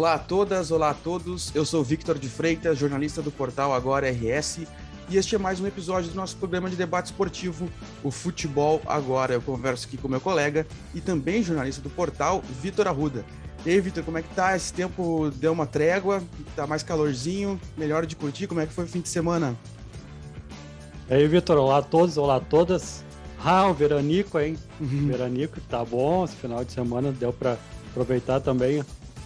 Olá a todas, olá a todos, eu sou Victor de Freitas, jornalista do portal Agora RS, e este é mais um episódio do nosso programa de debate esportivo, o Futebol Agora. Eu converso aqui com meu colega e também jornalista do portal, Vitor Arruda. E aí, Vitor, como é que tá? Esse tempo deu uma trégua, tá mais calorzinho, melhor de curtir, como é que foi o fim de semana? E aí, Vitor, olá a todos, olá a todas. O veranico, hein? Veranico, tá bom, esse final de semana deu para aproveitar também,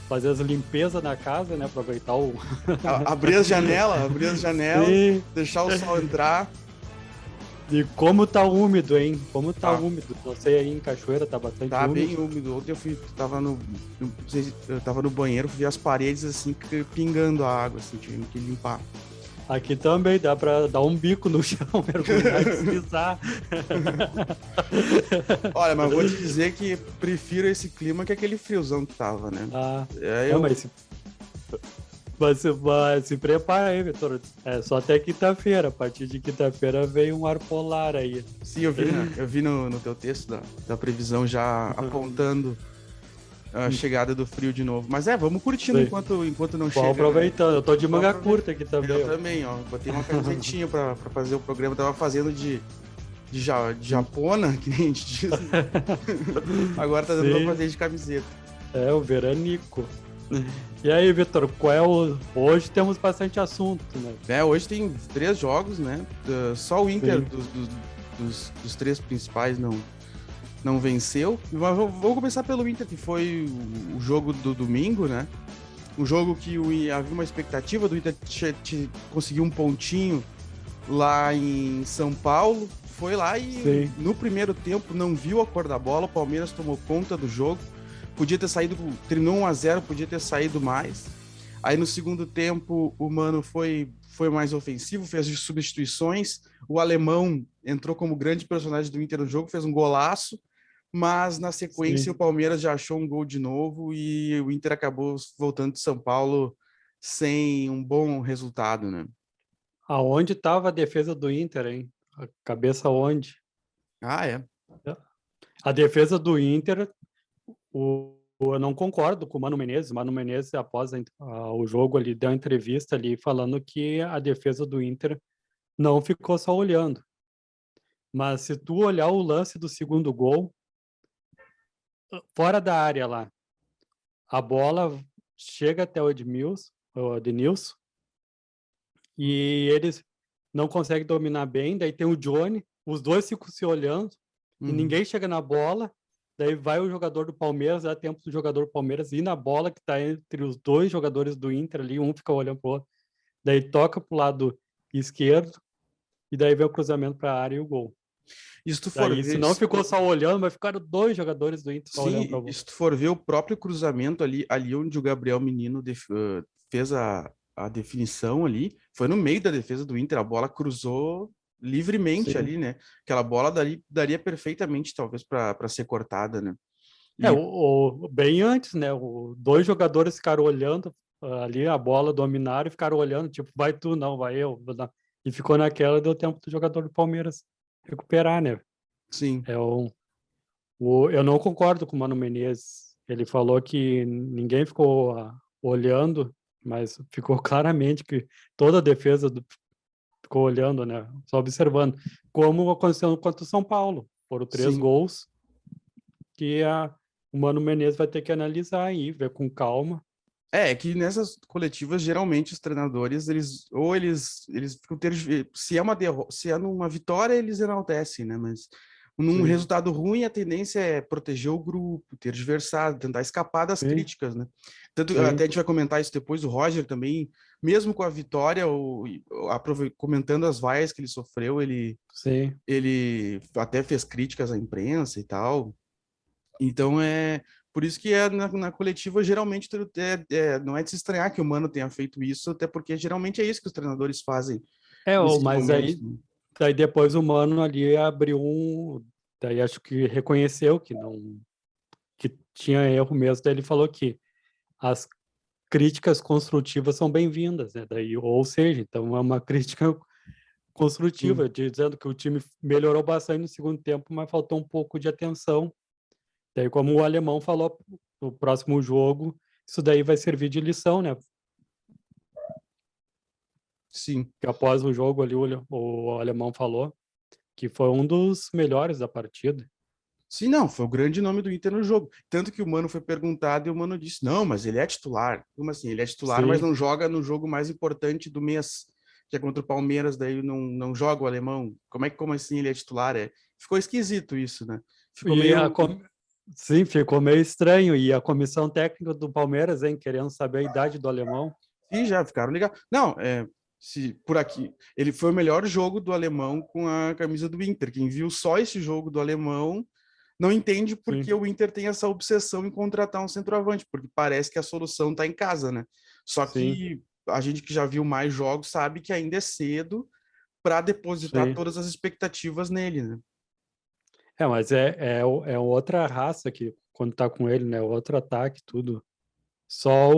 fazer as limpezas na casa, né? Aproveitar o... Abrir as janelas, Sim. deixar o sol entrar. E como tá úmido, hein? Como tá úmido. Não sei, aí em Cachoeira tá bastante úmido. Tá bem úmido. Ontem eu tava no banheiro, vi as paredes assim, pingando a água, assim, tive que limpar. Aqui também dá pra dar um bico no chão, mergulhar e deslizar. Olha, mas vou te dizer que prefiro esse clima que aquele friozão que tava, né? Mas se prepara aí, Vitor. É só até quinta-feira. A partir de quinta-feira vem um ar polar aí. Sim, eu vi no teu texto da previsão já apontando a chegada do frio de novo. Mas vamos curtindo enquanto não chega. Vou aproveitando. Né? Eu tô de manga curta aqui também. Eu também, ó. Botei uma camisetinha pra fazer o programa. Eu tava fazendo de japona, que nem a gente diz. Agora tá dando pra fazer de camiseta. É, o veranico. E aí, Vitor, hoje temos bastante assunto, né? Hoje tem 3 jogos, né? Só o Inter dos 3 principais não venceu. Vou começar pelo Inter, que foi o jogo do domingo, né? Um jogo que havia uma expectativa do Inter conseguir um pontinho lá em São Paulo. Foi lá e no primeiro tempo não viu a cor da bola, o Palmeiras tomou conta do jogo. Podia ter saído, terminou 1-0, podia ter saído mais. Aí no segundo tempo o Mano foi mais ofensivo, fez substituições. O alemão entrou como grande personagem do Inter no jogo, fez um golaço. Mas na sequência o Palmeiras já achou um gol de novo e o Inter acabou voltando de São Paulo sem um bom resultado, né? Aonde estava a defesa do Inter, hein? A cabeça onde? A defesa do Inter, eu não concordo com o Mano Menezes. O Mano Menezes, após o jogo, ele deu uma entrevista ali falando que a defesa do Inter não ficou só olhando. Mas se tu olhar o lance do segundo gol, fora da área lá, a bola chega até o Edenilson, e eles não conseguem dominar bem, daí tem o Johnny, os dois ficam se olhando, e ninguém chega na bola, daí vai o jogador do Palmeiras, dá tempo do jogador do Palmeiras ir na bola que está entre os dois jogadores do Inter ali, um fica olhando pro outro, daí toca pro lado esquerdo, e daí vem o cruzamento para a área e o gol. Se não ficou só olhando, mas ficaram 2 jogadores do Inter olhando pra bola. Se tu for ver o próprio cruzamento ali onde o Gabriel Menino fez a definição ali, foi no meio da defesa do Inter, a bola cruzou livremente ali, né? Aquela bola daria perfeitamente, talvez, para ser cortada, né? Bem antes, né? 2 jogadores ficaram olhando ali, a bola dominaram e ficaram olhando, tipo, vai tu, não, vai eu. E ficou naquela, deu tempo do jogador do Palmeiras recuperar, né? Sim. Eu não concordo com o Mano Menezes. Ele falou que ninguém ficou olhando, mas ficou claramente que toda a defesa ficou olhando, né? Só observando. Como aconteceu contra o São Paulo. Foram 3 gols que o Mano Menezes vai ter que analisar aí, ver com calma. Que nessas coletivas, geralmente, os treinadores, eles ficam se é numa vitória, eles enaltecem, né? Mas num resultado ruim, a tendência é proteger o grupo, tergiversar, tentar escapar das críticas, né? Tanto, até a gente vai comentar isso depois, o Roger também, mesmo com a vitória, comentando as vaias que ele sofreu, ele até fez críticas à imprensa e tal. Então, por isso que na coletiva, geralmente, não é de se estranhar que o Mano tenha feito isso, até porque geralmente é isso que os treinadores fazem. Mas aí depois o Mano ali abriu daí acho que reconheceu que tinha erro mesmo, daí ele falou que as críticas construtivas são bem-vindas, né? Ou seja, então é uma crítica construtiva, dizendo que o time melhorou bastante no segundo tempo, mas faltou um pouco de atenção. Daí, como o alemão falou, no próximo jogo isso daí vai servir de lição, né? Sim. Que após o jogo ali, o alemão falou que foi um dos melhores da partida. Sim, não, foi o grande nome do Inter no jogo. Tanto que o Mano foi perguntado e o Mano disse: não, mas ele é titular. Como assim? Ele é titular, mas Sim, não joga no jogo mais importante do mês, que é contra o Palmeiras, daí não joga o alemão. Como assim ele é titular? Ficou esquisito isso, né? Ficou e meio. sim, ficou meio estranho. E a comissão técnica do Palmeiras, hein, querendo saber a idade do alemão. Sim, já ficaram ligados. Não, se por aqui, ele foi o melhor jogo do alemão com a camisa do Inter. Quem viu só esse jogo do alemão não entende por que Sim, o Inter tem essa obsessão em contratar um centroavante, porque parece que a solução está em casa, né? Só sim, que a gente que já viu mais jogos sabe que ainda é cedo para depositar sim. todas as expectativas nele, né? Mas é outra raça que, quando tá com ele, né? Outro ataque, tudo. Só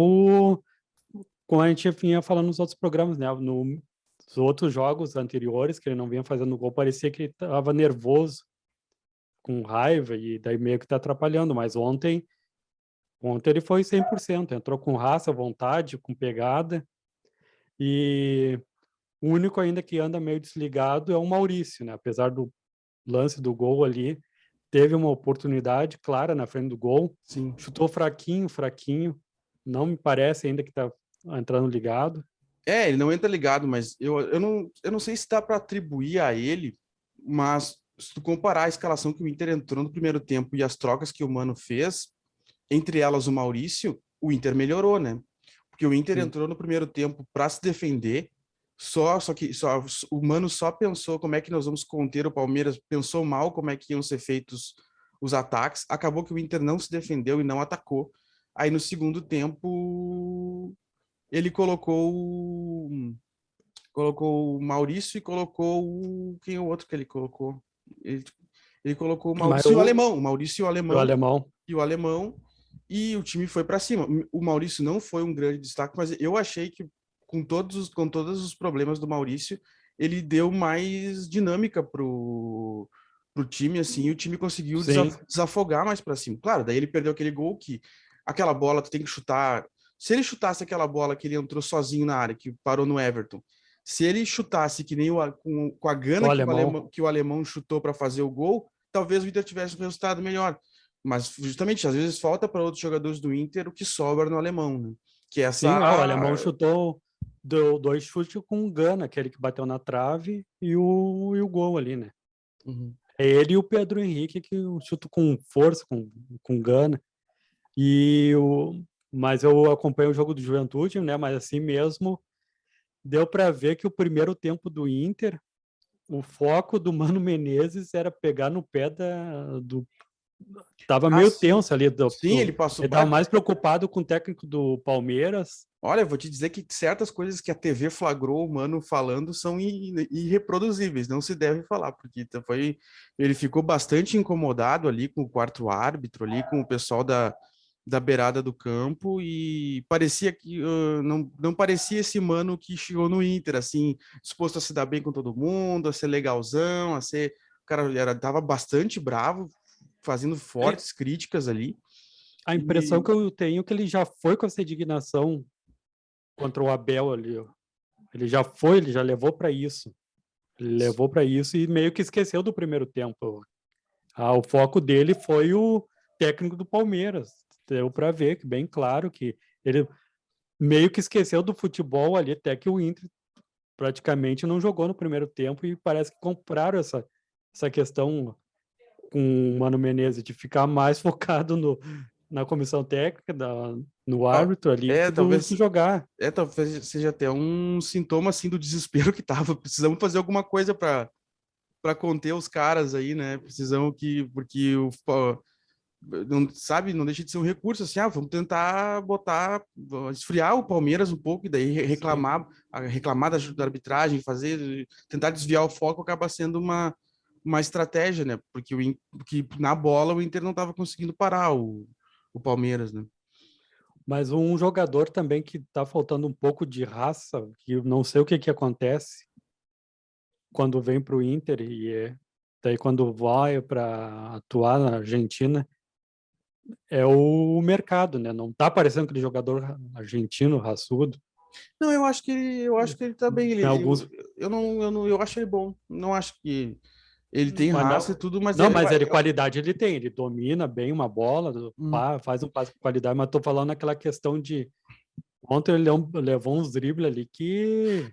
como a gente vinha falando nos outros programas, né? Nos outros jogos anteriores, que ele não vinha fazendo gol, parecia que ele tava nervoso, com raiva, e daí meio que tá atrapalhando. Mas ontem ele foi 100%, entrou com raça, vontade, com pegada. E o único ainda que anda meio desligado é o Maurício, né? Apesar do lance do gol ali, teve uma oportunidade clara na frente do gol, Sim. chutou fraquinho, fraquinho, não me parece ainda que tá entrando ligado. Ele não entra ligado, mas eu não sei se dá para atribuir a ele, mas se tu comparar a escalação que o Inter entrou no primeiro tempo e as trocas que o Mano fez, entre elas o Maurício, o Inter melhorou, né? Porque o Inter Sim, entrou no primeiro tempo para se defender, só o Mano só pensou como é que nós vamos conter o Palmeiras, pensou mal como é que iam ser feitos os ataques, acabou que o Inter não se defendeu e não atacou. Aí no segundo tempo ele colocou o Maurício e colocou quem é o outro que ele colocou? Ele, ele colocou o mas Maurício e o Alemão, o Maurício o alemão, e o Alemão, e o time foi para cima. O Maurício não foi um grande destaque, mas eu achei que com todos os problemas do Maurício, ele deu mais dinâmica pro time, assim, e o time conseguiu sim, desafogar mais para cima. Claro, daí ele perdeu aquele gol que aquela bola tu tem que chutar. Se ele chutasse aquela bola que ele entrou sozinho na área, que parou no Everton, se ele chutasse que nem com a o gana alemão. que o alemão chutou para fazer o gol, talvez o Inter tivesse um resultado melhor. Mas justamente, às vezes falta para outros jogadores do Inter o que sobra no alemão, né? Que é Sim, o alemão essa. chutou, deu 2 chutes com gana, aquele que bateu na trave e o gol ali, né? Uhum. É ele e o Pedro Henrique que chutam com força, com gana. Mas eu acompanho o jogo do Juventude, né? Mas assim mesmo, deu para ver que o primeiro tempo do Inter, o foco do Mano Menezes era pegar no pé do. Tava Ah, meio sim. tenso ali. Sim, ele passou. Ele tava mais preocupado com o técnico do Palmeiras. Olha, eu vou te dizer que certas coisas que a TV flagrou o Mano falando são irreproduzíveis, não se deve falar, porque ele ficou bastante incomodado ali com o quarto árbitro, ali com o pessoal da beirada do campo, e parecia que não parecia esse Mano que chegou no Inter, assim, disposto a se dar bem com todo mundo, a ser legalzão, a ser. O cara tava bastante bravo, fazendo É, fortes críticas ali. a impressão E que eu tenho é que ele já foi com essa indignação contra o Abel ali, ó. Ele já levou para isso. Ele levou para isso e meio que esqueceu do primeiro tempo. O foco dele foi o técnico do Palmeiras. Deu para ver que bem claro que ele meio que esqueceu do futebol ali, até que o Inter praticamente não jogou no primeiro tempo e parece que compraram essa questão com o Mano Menezes de ficar mais focado na comissão técnica, no árbitro ali, é, que do talvez que jogar. talvez seja até um sintoma assim do desespero que tava. Precisamos fazer alguma coisa para conter os caras aí, né? Precisamos porque não sabe, não deixa de ser um recurso assim, vamos tentar esfriar o Palmeiras um pouco e daí Sim. reclamar da arbitragem, tentar desviar o foco acaba sendo uma estratégia, né? Porque na bola o Inter não estava conseguindo parar o Palmeiras, né? Mas um jogador também que está faltando um pouco de raça, que eu não sei o que acontece quando vem para o Inter daí quando vai para atuar na Argentina, é o mercado, né? Não tá parecendo aquele jogador argentino, raçudo. Não, eu acho que ele tá bem. Tem alguns, Eu acho ele bom. Não acho que ele tem mas raça e não, tudo, mas não, mas ele qualidade ele tem, ele domina bem uma bola, hum. faz um passe com qualidade, mas tô falando naquela questão de ontem ele levou uns dribles ali que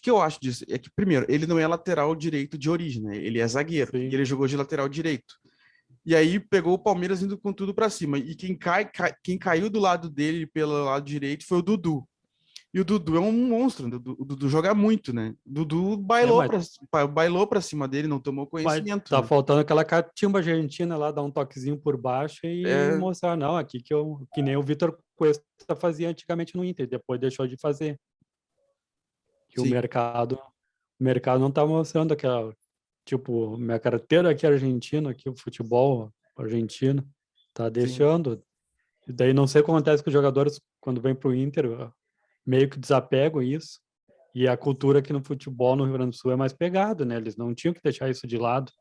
Que eu acho disso? É que, primeiro, ele não é lateral direito de origem, né? Ele é zagueiro. E sim, ele jogou de lateral direito. E aí pegou o Palmeiras indo com tudo pra cima. E quem caiu do lado dele pelo lado direito foi o Dudu. E o Dudu é um monstro, né? O Dudu joga muito, né? O Dudu é, bailou pra cima dele, não tomou mas conhecimento, tá né? faltando aquela catimba argentina lá, dar um toquezinho por baixo e É, mostrar, não, aqui que nem o Vitor Cuesta fazia antigamente no Inter, depois deixou de fazer. Que sim, o mercado não tá mostrando aquela, tipo, minha carteira aqui é argentina, aqui o futebol argentino, tá sim. deixando. E daí não sei o que acontece com os jogadores quando vêm pro Inter, meio que desapegam isso. E a cultura aqui no futebol no Rio Grande do Sul é mais pegada, né? Eles não tinham que deixar isso de lado.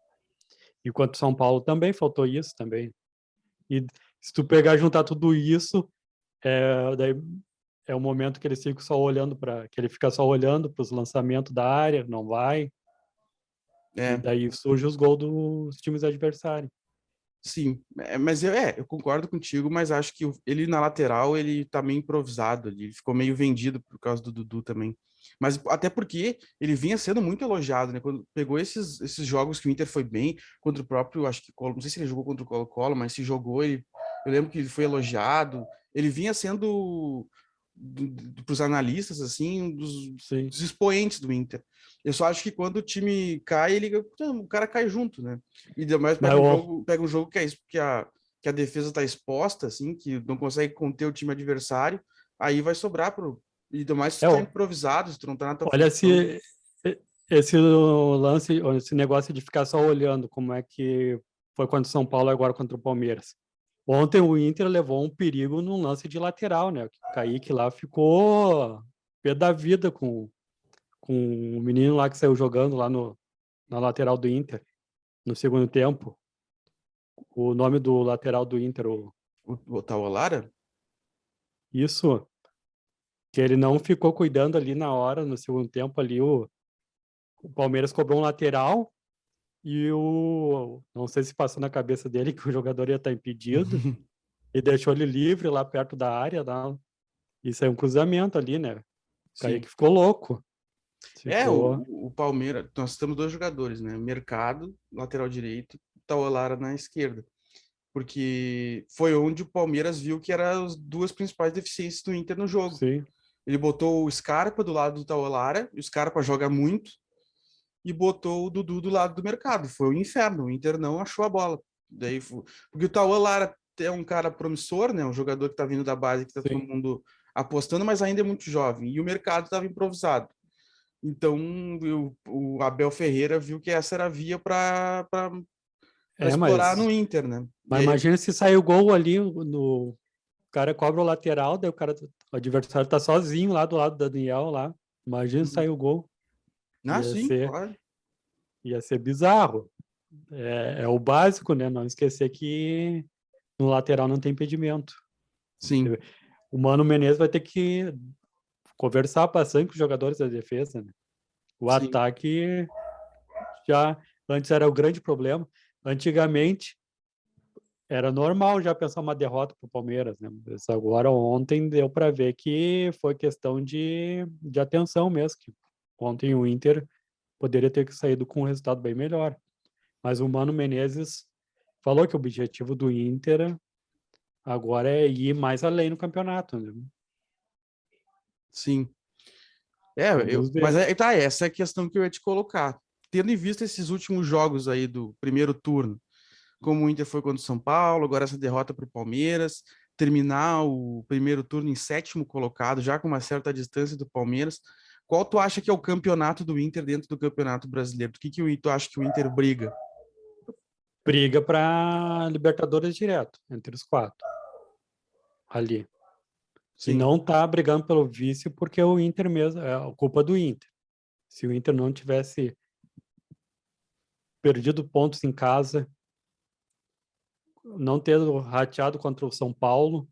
Enquanto São Paulo também faltou isso também. E se tu pegar e juntar tudo isso, daí é o momento que eles ficam só olhando para, que ele fica só olhando para os lançamentos da área, não vai, e É, daí surge os gols dos times adversários. sim. Mas eu concordo contigo, mas acho que ele na lateral, ele tá meio improvisado. Ele ficou meio vendido por causa do Dudu também. Mas até porque ele vinha sendo muito elogiado, né? Quando pegou esses jogos que o Inter foi bem, contra o próprio, acho que, não sei se ele jogou contra o Colo-Colo, mas se jogou, eu lembro que ele foi elogiado. Ele vinha sendo, para os analistas, assim, Sim. dos expoentes do Inter. Eu só acho que quando o time cai, o cara cai junto, né? E ainda mais Mas pega um jogo que a defesa está exposta, assim, que não consegue conter o time adversário, aí vai sobrar pro. E ainda mais se tu tá ó, improvisado, se tu não tá na tua olha função. esse lance, esse negócio de ficar só olhando como é que foi contra o São Paulo e agora contra o Palmeiras. Ontem o Inter levou um perigo num lance de lateral, né? O Kaique lá ficou pé da vida com o menino lá que saiu jogando lá na lateral do Inter, no segundo tempo. O nome do lateral do Inter, O Taolara? isso, que ele não ficou cuidando ali na hora, no segundo tempo ali, o Palmeiras cobrou um lateral e não sei se passou na cabeça dele que o jogador ia estar impedido e deixou ele livre lá perto da área, lá. Isso é um cruzamento ali, né? O Sim. Kaique ficou louco. É, o, Ficou. o Palmeiras, nós temos dois jogadores, né? Mercado, lateral direito, Taolara na esquerda. Porque foi onde o Palmeiras viu que eram as duas principais deficiências do Inter no jogo. Sim, Ele botou o Scarpa do lado do Taolara, e o Scarpa joga muito, e botou o Dudu do lado do Mercado. Foi o inferno, o Inter não achou a bola. Porque o Taolara é um cara promissor, né? Um jogador que tá vindo da base, que tá todo sim. mundo apostando, mas ainda é muito jovem. E o Mercado estava improvisado. Então, o Abel Ferreira viu que essa era a via para É, explorar no mas, Inter, né? E mas aí, imagina se sair o gol ali, o cara cobra o lateral, daí o adversário tá sozinho lá do lado do Daniel lá. Imagina se sair o gol. Ia sim, ser, claro. ia ser bizarro. É o básico, né? Não esquecer que no lateral não tem impedimento. Sim, O Mano Menezes vai ter que conversar bastante com os jogadores da defesa, né? O sim, ataque já antes era o grande problema. Antigamente era normal já pensar uma derrota para o Palmeiras, né? Mas agora ontem deu para ver que foi questão de atenção mesmo. Que ontem o Inter poderia ter saído com um resultado bem melhor. Mas o Mano Menezes falou que o objetivo do Inter agora é ir mais além no campeonato, né? sim. Vamos Mas ver. essa é a questão que eu ia te colocar. Tendo em vista esses últimos jogos aí do primeiro turno, como o Inter foi contra o São Paulo, agora essa derrota para o Palmeiras, terminar o primeiro turno em sétimo colocado, já com uma certa distância do Palmeiras, qual tu acha que é o campeonato do Inter dentro do Campeonato Brasileiro? Do que tu acha que o Inter briga? Briga para Libertadores direto, entre os quatro, ali. E Sim, não tá brigando pelo vice porque o Inter mesmo, é a culpa do Inter. Se o Inter não tivesse perdido pontos em casa, não ter rateado contra o São Paulo,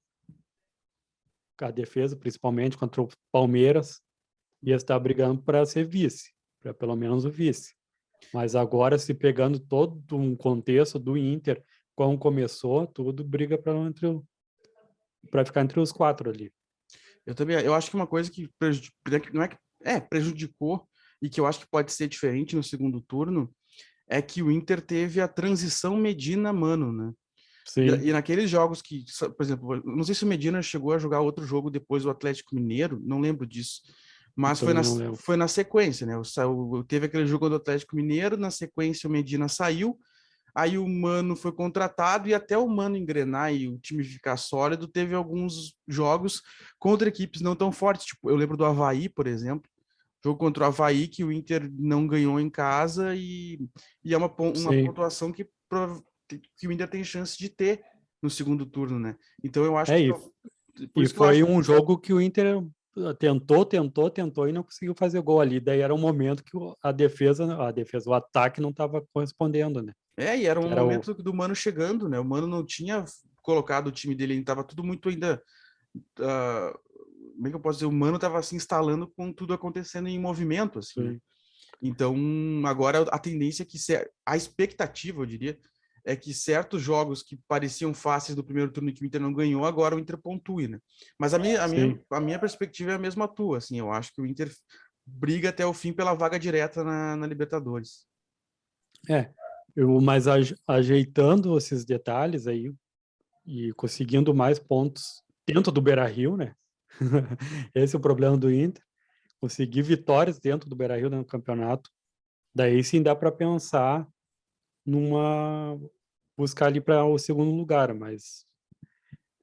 a defesa, principalmente contra o Palmeiras, ia estar brigando para ser vice, para pelo menos o vice. Mas agora, se pegando todo um contexto do Inter, como começou, tudo briga para ficar entre os 4 ali. Eu acho que uma coisa que não é prejudicou e que eu acho que pode ser diferente no segundo turno é que o Inter teve a transição Medina-Mano, né? Sim. E naqueles jogos que, por exemplo, não sei se o Medina chegou a jogar outro jogo depois do Atlético Mineiro, não lembro disso. Mas Também não lembro. foi na sequência, né? Teve aquele jogo do Atlético Mineiro, na sequência o Medina saiu, aí o Mano foi contratado e até o Mano engrenar e o time ficar sólido, teve alguns jogos contra equipes não tão fortes. Tipo, eu lembro do Avaí, por exemplo, jogo contra o Avaí que o Inter não ganhou em casa e é uma Sim. pontuação que o Inter tem chance de ter no segundo turno, né? Então eu acho É, que por e isso que eu acho foi um jogo que o Inter tentou e não conseguiu fazer gol ali. Daí era um momento que a defesa, o ataque não estava correspondendo, né? e era um Que era o momento do Mano chegando, né? O Mano não tinha colocado o time dele, ele estava tudo muito ainda como é que eu posso dizer? O Mano estava se instalando com tudo acontecendo em movimento, assim, né? Sim. Então, agora a tendência é que a expectativa, eu diria, é que certos jogos que pareciam fáceis do primeiro turno e que o Inter não ganhou, agora o Inter pontue, né? Mas Sim. a minha perspectiva é a mesma tua, assim, eu acho que o Inter briga até o fim pela vaga direta na Libertadores. É, mas ajeitando esses detalhes aí e conseguindo mais pontos dentro do Beira-Rio, né? Esse é o problema do Inter. Conseguir vitórias dentro do Beira-Rio no campeonato. Daí sim dá para pensar numa buscar ali para o segundo lugar, mas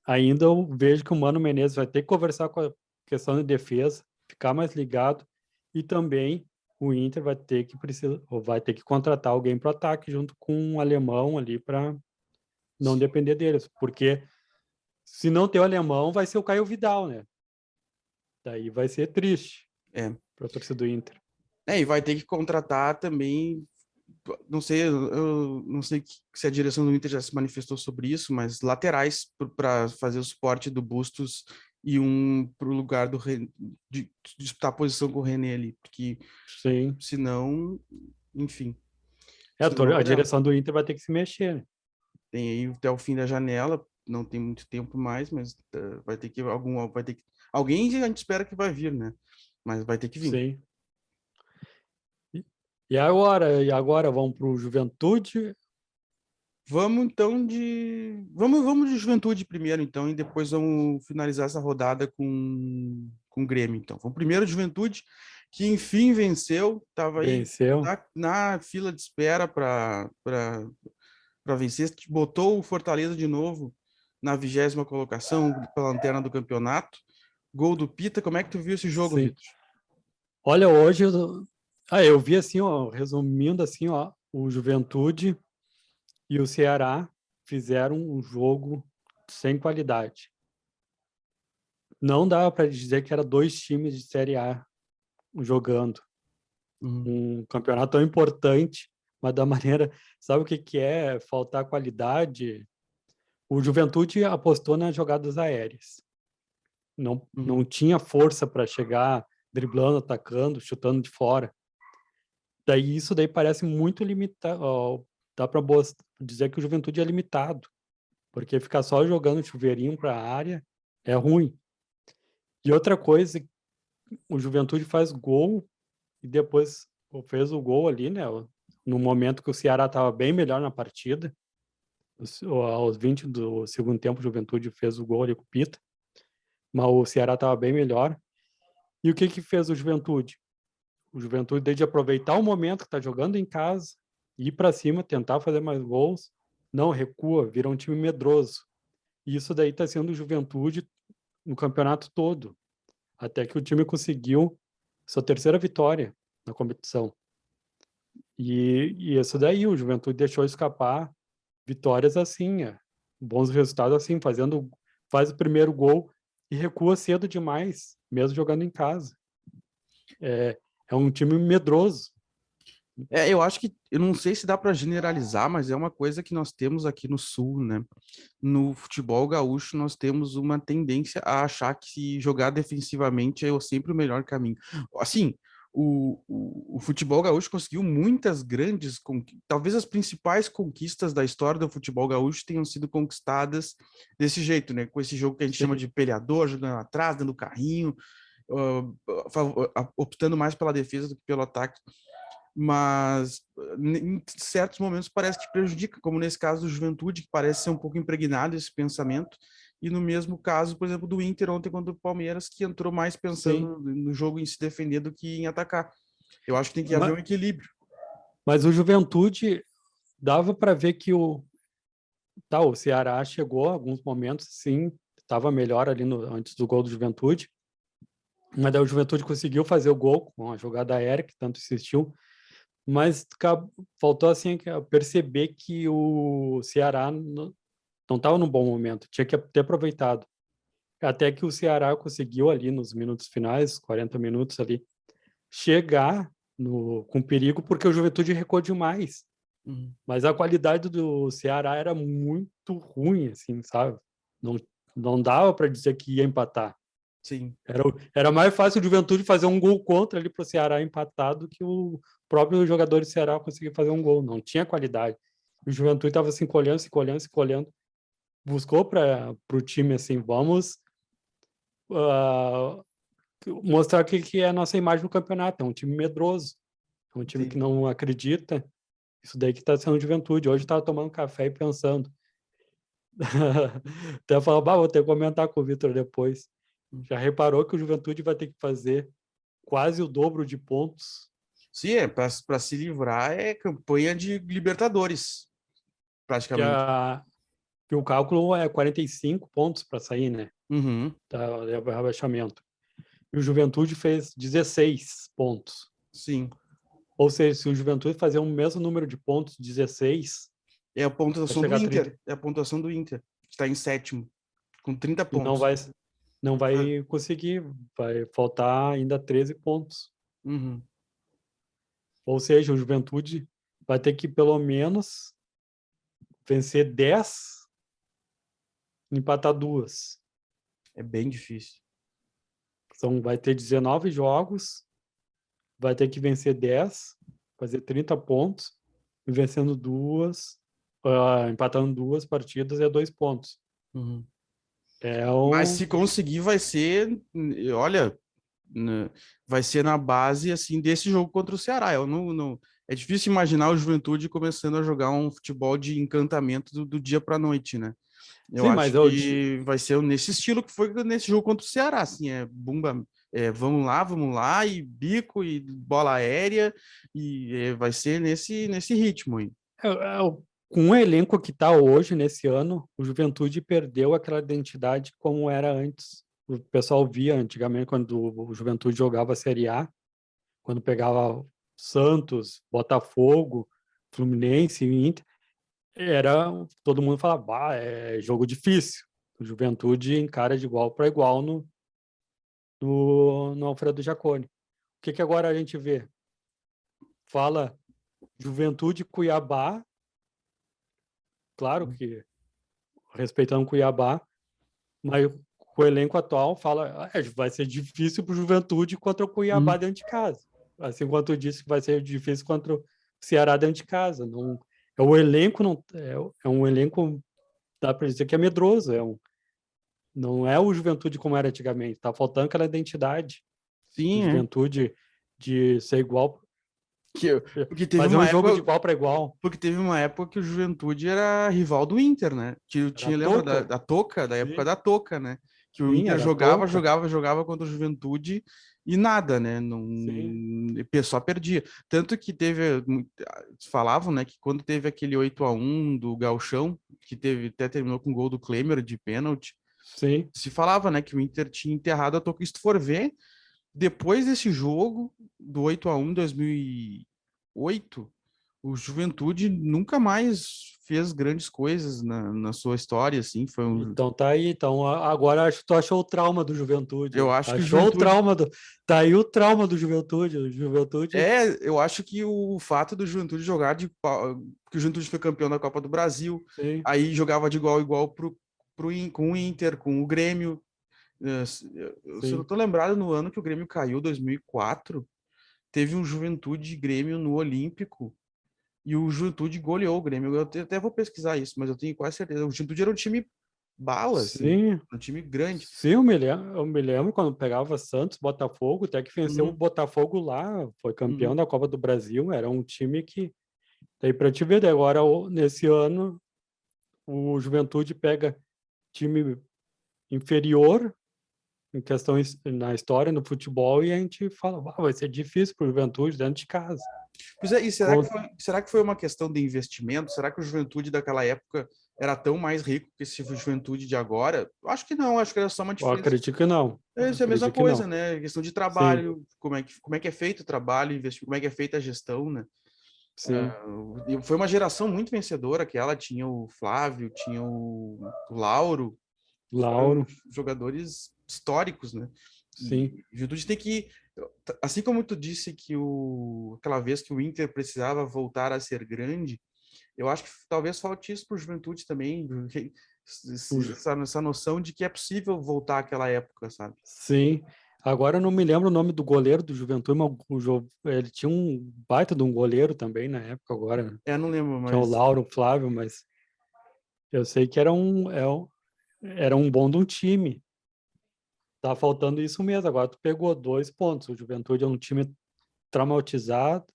ainda eu vejo que o Mano Menezes vai ter que conversar com a questão de defesa, ficar mais ligado e também o Inter vai ter que contratar alguém para o ataque junto com um alemão ali para não depender deles, porque se não ter o alemão vai ser o Caio Vidal, né? Daí vai ser triste É. para a torcida do Inter. E vai ter que contratar também. Não sei, eu não sei se a direção do Inter já se manifestou sobre isso, mas laterais para fazer o suporte do Bustos e um para o lugar de disputar a posição com o René ali, porque Sim. senão, enfim, É, senão não a vai dar. direção do Inter vai ter que se mexer, né? Tem aí até o fim da janela, não tem muito tempo mais, mas vai ter que alguém a gente espera que vai vir, né? Mas vai ter que vir. Sim. E agora vamos para o Juventude. Vamos então vamos de Juventude primeiro então e depois vamos finalizar essa rodada com o Grêmio então. Vamos primeiro de Juventude que enfim venceu, estava aí Venceu. na fila de espera para vencer, botou o Fortaleza de novo na 20ª colocação pela lanterna do campeonato. Gol do Pita, como é que tu viu esse jogo, Sim. Vitor? Olha, hoje eu vi assim, ó, resumindo assim, ó, o Juventude e o Ceará fizeram um jogo sem qualidade. Não dava para dizer que era 2 times de Série A jogando um campeonato tão importante, mas da maneira, sabe o que é faltar qualidade? O Juventude apostou nas jogadas aéreas. Não tinha força para chegar driblando, atacando, chutando de fora. Daí isso daí parece muito limitado. Dá para dizer que o Juventude é limitado, porque ficar só jogando chuveirinho para a área é ruim. E outra coisa, o Juventude faz gol e depois fez o gol ali, né? No momento que o Ceará estava bem melhor na partida, aos 20 do segundo tempo, o Juventude fez o gol ali com o Pita, mas o Ceará estava bem melhor. E o que fez o Juventude? O Juventude, desde aproveitar o momento que está jogando em casa, ir para cima, tentar fazer mais gols, não recua, vira um time medroso. E isso daí está sendo o Juventude no campeonato todo, até que o time conseguiu sua terceira vitória na competição. E isso daí, o Juventude deixou escapar vitórias assim, bons resultados assim, faz o primeiro gol e recua cedo demais, mesmo jogando em casa. É um time medroso. Eu acho que, eu não sei se dá para generalizar, mas é uma coisa que nós temos aqui no Sul, né? No futebol gaúcho, nós temos uma tendência a achar que jogar defensivamente é sempre o melhor caminho. Assim, o futebol gaúcho conseguiu muitas grandes, talvez as principais conquistas da história do futebol gaúcho tenham sido conquistadas desse jeito, né? Com esse jogo que a gente chama Sim, de peleador, jogando atrás, dando carrinho, optando mais pela defesa do que pelo ataque, mas em certos momentos parece que prejudica, como nesse caso do Juventude, que parece ser um pouco impregnado esse pensamento, e no mesmo caso, por exemplo, do Inter ontem contra o Palmeiras, que entrou mais sim. pensando no jogo em se defender do que em atacar. Eu acho que tem que haver Ma- um equilíbrio. Mas o Juventude dava para ver que o Ceará chegou a alguns momentos, sim, estava melhor ali antes do gol do Juventude, mas daí o Juventude conseguiu fazer o gol com a jogada aérea, que tanto insistiu, mas faltou assim perceber que o Ceará não estava num bom momento, tinha que ter aproveitado. Até que o Ceará conseguiu ali nos minutos finais, 40 minutos ali, chegar com perigo, porque o Juventude recuou demais. Uhum. Mas a qualidade do Ceará era muito ruim, assim, sabe? Não, não dava para dizer que ia empatar. Sim, Era mais fácil o Juventude fazer um gol contra ali para o Ceará empatar do que o próprio jogador do Ceará conseguir fazer um gol. Não tinha qualidade. O Juventude estava se encolhendo, se encolhendo, se encolhendo. Buscou para o time assim, vamos uh, mostrar o que é a nossa imagem no campeonato. É um time medroso, é um time que sim. não acredita. Isso daí que está sendo Juventude. Hoje eu estava tomando café e pensando. Até falar, vou ter que comentar com o Vitor depois. Já reparou que o Juventude vai ter que fazer quase o dobro de pontos? Sim, para se livrar é campanha de Libertadores, Que, praticamente. a, que o cálculo é 45 pontos para sair, né? Uhum, Da rebaixamento. E o Juventude fez 16 pontos. sim. Ou seja, se o Juventude fazer o mesmo número de pontos, 16, É a vai pontuação do chegar a Inter. 30 É a pontuação do Inter, que está em sétimo, com 30 e pontos. não vai conseguir. Vai faltar ainda 13 pontos. Uhum. Ou seja, o Juventude vai ter que pelo menos vencer 10 e empatar duas. É bem difícil. Então vai ter 19 jogos, vai ter que vencer 10, fazer 30 pontos, e vencendo duas, empatando duas partidas é 2 pontos. Uhum. É Mas um. se conseguir, vai ser, olha, né, vai ser na base assim desse jogo contra o Ceará. Eu não, é difícil imaginar o Juventude começando a jogar um futebol de encantamento do dia para a noite, né? Eu Sim, mas acho que vai ser nesse estilo que foi nesse jogo contra o Ceará, assim, bumba, vamos lá, e bico, e bola aérea, e vai ser nesse ritmo aí. com o elenco que está hoje, nesse ano, o Juventude perdeu aquela identidade como era antes. O pessoal via antigamente, quando o Juventude jogava a Série A, quando pegava Santos, Botafogo, Fluminense e Inter, todo mundo falava, é jogo difícil. O Juventude encara de igual para igual no Alfredo Jaconi. O que agora a gente vê? Fala Juventude Cuiabá, claro que respeitando Cuiabá, mas com o elenco atual fala vai ser difícil para o Juventude contra o Cuiabá Hum, dentro de casa. Assim quanto eu disse que vai ser difícil contra o Ceará dentro de casa. Não, o elenco não é um elenco, dá para dizer que é medroso, não é o Juventude como era antigamente. Tá faltando aquela identidade do sim, é. Juventude de ser igual, Que, porque teve fazer um uma jogo de época, igual para igual. porque teve uma época que o Juventude era rival do Inter, né? Que Era tinha, lembra Toco, da Toca, da época sim, da Toca, né? Que o sim, Inter era jogava, Toco, jogava, jogava contra o Juventude e nada, né? Não, sim, só perdia. Tanto que falavam, né, que quando teve aquele 8-1 do Gauchão, que teve até terminou com o gol do Klemer de pênalti, sim. se falava, né, que o Inter tinha enterrado a Toca. E se tu for ver, depois desse jogo do 8-1 em 2008, o Juventude nunca mais fez grandes coisas na sua história, assim, foi um... Então tá aí, então agora acho que tu achou o trauma do Juventude. Eu acho que o Achou o Juventude... trauma do. Tá aí o trauma do Juventude. O Juventude. Eu acho que o fato do Juventude jogar que o Juventude foi campeão da Copa do Brasil, Sim, aí jogava de igual a igual com o Inter, com o Grêmio. Se eu não sim. tô lembrado, no ano que o Grêmio caiu, 2004, teve um Juventude e Grêmio no Olímpico, e o Juventude goleou o Grêmio. Eu até vou pesquisar isso, mas eu tenho quase certeza. O Juventude era um time bala, assim, Sim, um time grande. sim, eu me lembro quando pegava Santos, Botafogo, até que venceu o Uhum, Botafogo lá, foi campeão uhum. da Copa do Brasil, era um time que, daí para te ver, daí agora nesse ano o Juventude pega time inferior em questão na história, no futebol, e a gente fala, vai ser difícil para o Juventude dentro de casa. Pois é, e Com- será que foi uma questão de investimento? Será que o Juventude daquela época era tão mais rico que esse Juventude de agora? Eu acho que não, acho que era só uma Eu diferença. acredito que não, É a mesma acredito que coisa, não. né? Questão de Sim, trabalho, como é que é feito o trabalho, como é que é feita a gestão, né? sim, E foi uma geração muito vencedora, que ela tinha o Flávio, tinha o Lauro, foram Lauro, jogadores históricos, né? sim, E o Juventude tem que, assim como tu disse que aquela vez que o Inter precisava voltar a ser grande, eu acho que talvez falte isso para o Juventude também, o Ju- essa noção de que é possível voltar àquela época, sabe? sim. Agora eu não me lembro o nome do goleiro do Juventude, mas ele tinha um baita de um goleiro também na época agora, né? Não lembro, Que é o mas Lauro Flávio, mas eu sei que era um bom de um time. Tá faltando isso mesmo. Agora tu pegou 2 pontos. O Juventude é um time traumatizado,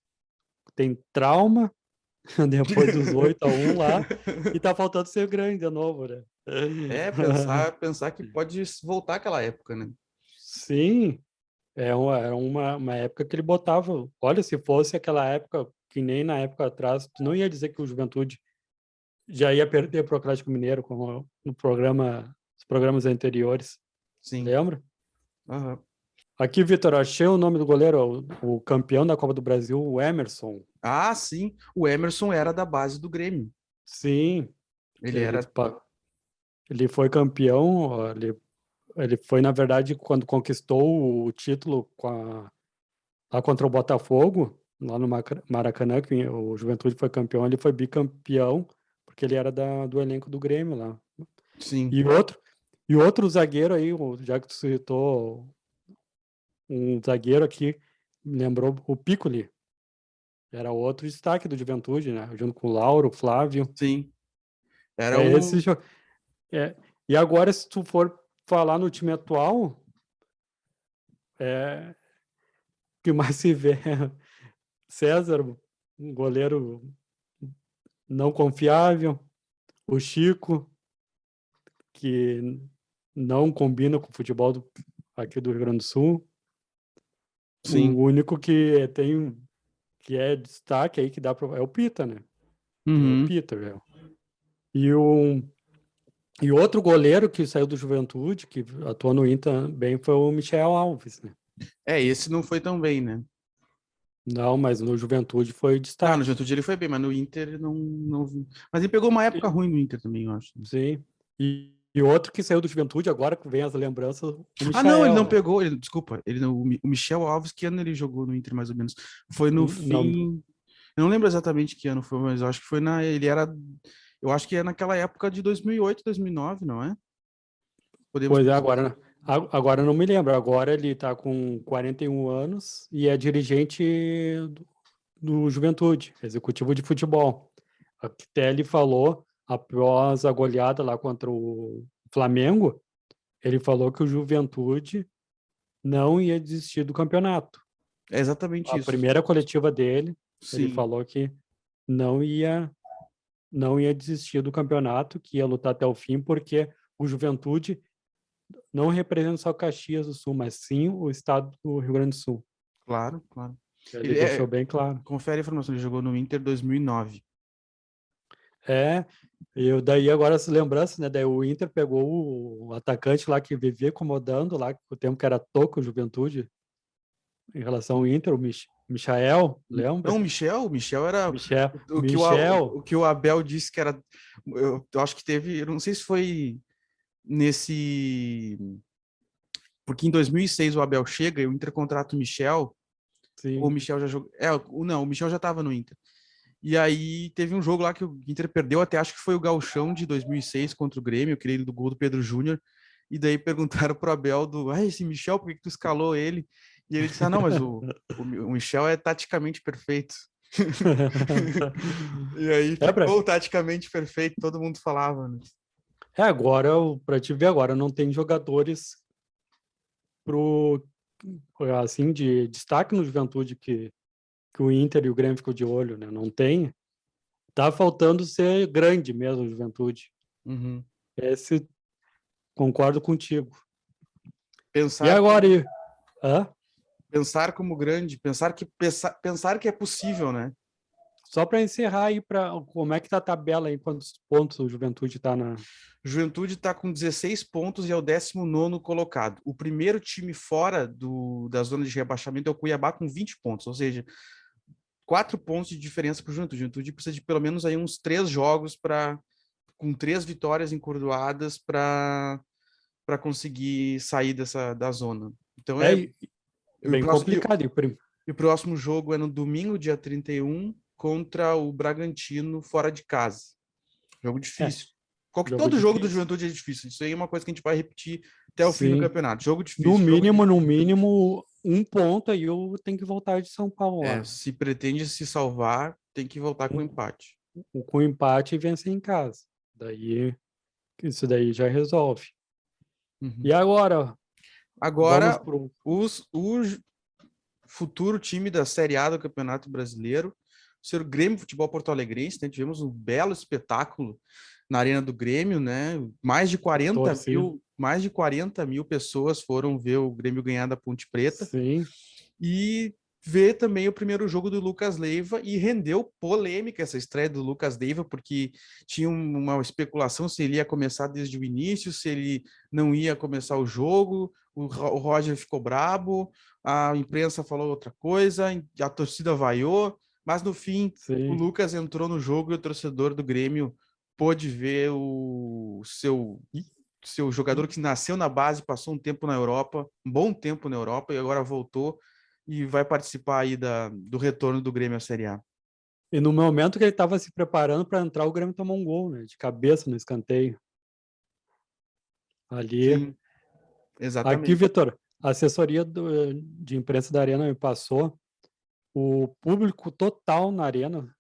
tem trauma depois dos 8-1 lá, e tá faltando ser grande de novo, né? pensar que pode voltar àquela época, né? Sim, era uma época que ele botava. Olha, se fosse aquela época, que nem na época atrás, tu não ia dizer que o Juventude já ia perder para o Atlético Mineiro, como no programa, os programas anteriores. Sim. Lembra? Aham. Aqui, Vitor, achei o nome do goleiro, o campeão da Copa do Brasil, o Emerson. Ah, sim. O Emerson era da base do Grêmio. Sim, Ele ele, era. ele foi campeão, ó, ele foi, na verdade, quando conquistou o título lá contra o Botafogo, lá no Maracanã, que o Juventude foi campeão, ele foi bicampeão, porque ele era do elenco do Grêmio lá. Sim. E outro, e outro zagueiro aí, já que tu citou um zagueiro aqui, me lembrou o Piccoli, era outro destaque do Juventude, né? Junto com o Lauro, o Flávio. Sim. Era É esse. o. É, e agora, se tu for falar no time atual, o que mais se vê é César, um goleiro não confiável, o Chico, que não combina com o futebol aqui do Rio Grande do Sul. Sim. O único que é destaque aí que dá é o Pita, né? É o Uhum. Pita, velho. E e outro goleiro que saiu do Juventude, que atuou no Inter também, foi o Michel Alves, né? Esse não foi tão bem, né? Não, mas no Juventude foi Não, no destaque. Juventude ele foi bem, mas no Inter ele não. Mas ele pegou uma época ruim no Inter também, eu acho. Sim. E outro que saiu do Juventude, agora que vem as lembranças, o Ah, não, ele Michael, não né? pegou. Desculpa, ele não, o Michel Alves, que ano ele jogou no Inter, mais ou menos? Foi no Não, fim. Eu não lembro exatamente que ano foi, mas eu acho que foi na. Ele era. Eu acho que é naquela época de 2008, 2009, não é? Podemos pois é, pesquisar. agora eu não me lembro. Agora ele está com 41 anos e é dirigente do Juventude, executivo de futebol. Até ele falou, após a goleada lá contra o Flamengo, ele falou que o Juventude não ia desistir do campeonato. É exatamente A isso. primeira coletiva dele, ele Sim, falou que não ia não ia desistir do campeonato, que ia lutar até o fim, porque o Juventude não representa só Caxias do Sul, mas sim o estado do Rio Grande do Sul. claro, claro. Ele Ele deixou bem claro. confere a informação, ele jogou no Inter 2009. É, eu daí agora as lembranças, né? Daí o Inter pegou o atacante lá que vivia incomodando lá, o tempo que era Toco, Juventude, em relação ao Inter, Michael, lembra? Não, o Michel era Michel, o que Michel, o que o Abel disse que era. Eu acho que teve, eu não sei se foi nesse. Porque em 2006 o Abel chega e o Inter contrata o Michel, ou o sim. Michel já jogou. Não, o Michel já estava no Inter. E aí teve um jogo lá que o Inter perdeu, até acho que foi o Gauchão de 2006 contra o Grêmio, aquele do gol do Pedro Júnior. E daí perguntaram pro Abel esse Michel, por que que tu escalou ele? E ele disse, não, mas o Michel é taticamente perfeito. E aí É, pra, ficou taticamente perfeito, todo mundo falava, né? agora, para te ver agora, não tem jogadores pro, assim, de destaque no Juventude que o Inter e o Grêmio ficam de olho, né? Não tem. Tá faltando ser grande mesmo, o Juventude. Uhum. Esse, concordo contigo. E Pensar agora, como, hã? pensar como grande, pensar que é possível, né? Só para encerrar aí, como é que tá a tabela aí, quantos pontos o Juventude tá na... Juventude está com 16 pontos e é o 19º colocado. O primeiro time fora da zona de rebaixamento é o Cuiabá com 20 pontos, ou seja, 4 pontos de diferença para o Juventude. O Juventude precisa de pelo menos aí uns 3 jogos com 3 vitórias encurdoadas para conseguir sair da zona. Então É e o bem próximo, complicado. e o próximo jogo é no domingo, dia 31, contra o Bragantino fora de casa. Jogo É, difícil. jogo Todo jogo do difícil. Juventude é difícil. Isso aí é uma coisa que a gente vai repetir até o fim do Sim. campeonato. Jogo No difícil, jogo mínimo, no difícil. mínimo, um ponto aí eu tenho que voltar de São Paulo lá. Se pretende se salvar, tem que voltar com empate. Com empate e vencer em casa. Daí, isso daí já resolve. Uhum. E agora, vamos Agora, pro... o futuro time da Série A do Campeonato Brasileiro, ser o Grêmio Futebol Porto Alegrense, né? Tivemos um belo espetáculo na Arena do Grêmio, né? torcer. Mais de 40 mil pessoas foram ver o Grêmio ganhar da Ponte Preta Sim, e ver também o primeiro jogo do Lucas Leiva e rendeu polêmica essa estreia do Lucas Leiva, porque tinha uma especulação se ele ia começar desde o início, se ele não ia começar o jogo, o Roger ficou brabo, a imprensa falou outra coisa, a torcida vaiou, mas no fim o sim. Lucas entrou no jogo e o torcedor do Grêmio pôde ver seu jogador que nasceu na base, passou um tempo na Europa, um bom tempo na Europa e agora voltou e vai participar aí do retorno do Grêmio à Série A. E no momento que ele estava se preparando para entrar, o Grêmio tomou um gol, né? De cabeça no escanteio. Ali. Sim, Aqui, exatamente. Vitor, a assessoria de imprensa da Arena me passou. O público total na Arena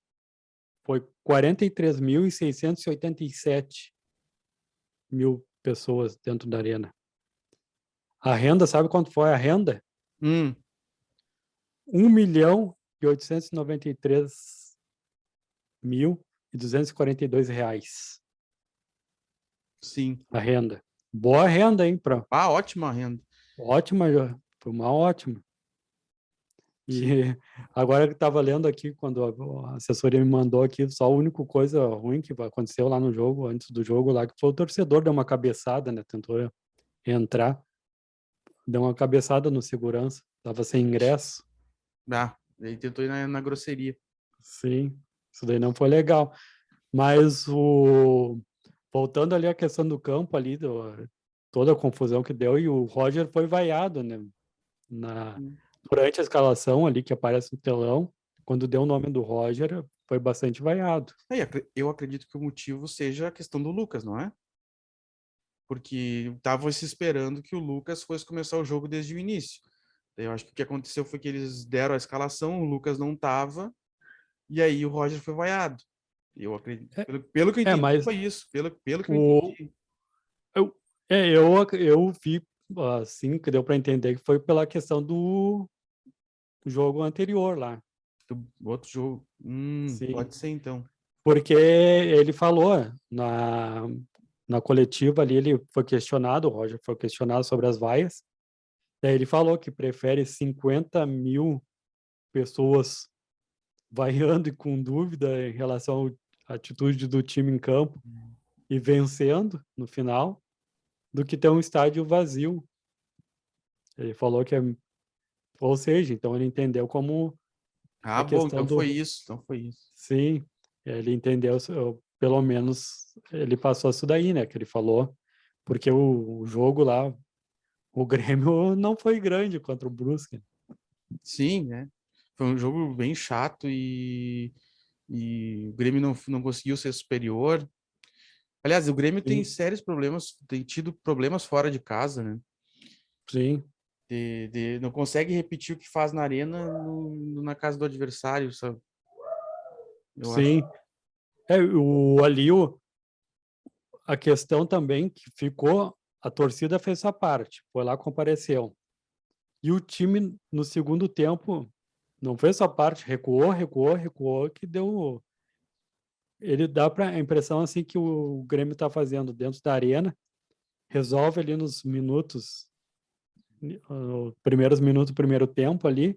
foi 43.687 mil pessoas dentro da Arena. A renda, sabe quanto foi a renda? Hum, 1.893.242 reais. sim. A renda. Boa renda, hein? Ah, ótima renda. Ótima, foi uma ótima. E Sim. agora que estava lendo aqui, quando a assessoria me mandou aqui, só a única coisa ruim que aconteceu lá no jogo, antes do jogo lá, que foi o torcedor deu uma cabeçada, né? Tentou entrar, deu uma cabeçada no segurança, tava sem ingresso. Ah, ele tentou ir na grosseria. Sim, isso daí não foi legal. Mas voltando ali à questão do campo ali, toda a confusão que deu, e o Roger foi vaiado, né? Na, Hum. durante a escalação ali que aparece no telão, quando deu o nome do Roger, foi bastante vaiado. Eu acredito que o motivo seja a questão do Lucas, não é? Porque estavam se esperando que o Lucas fosse começar o jogo desde o início. Eu acho que o que aconteceu foi que eles deram a escalação, o Lucas não estava, e aí o Roger foi vaiado. Eu acredito, É, pelo que eu entendi, mas foi isso. Pelo que eu o, entendi. eu, eu vi assim que deu para entender que foi pela questão do jogo anterior lá. Do outro jogo. Sim, Pode ser então. porque ele falou na coletiva ali, ele foi questionado, o Roger foi questionado sobre as vaias, daí ele falou que prefere 50 mil pessoas vaiando e com dúvida em relação à atitude do time em campo e vencendo no final, do que ter um estádio vazio. Ele falou que ou seja, então ele entendeu como Ah, A bom, questão então foi do... isso, então foi isso. Sim, ele entendeu, pelo menos ele passou isso daí, né, que ele falou, porque o jogo lá, o Grêmio não foi grande contra o Brusque. Sim, né? Foi um jogo bem chato e o Grêmio não conseguiu ser superior. Aliás, o Grêmio tem Sim, sérios problemas, tem tido problemas fora de casa, né? sim, Não consegue repetir o que faz na arena na casa do adversário, sabe? Eu acho. sim. Ali a questão também que ficou, a torcida fez sua parte, foi lá, compareceu. E o time, no segundo tempo, não fez sua parte, recuou, recuou, recuou, que deu. Ele dá para a impressão assim que o Grêmio está fazendo dentro da arena, resolve ali nos minutos, primeiros minutos do primeiro tempo ali,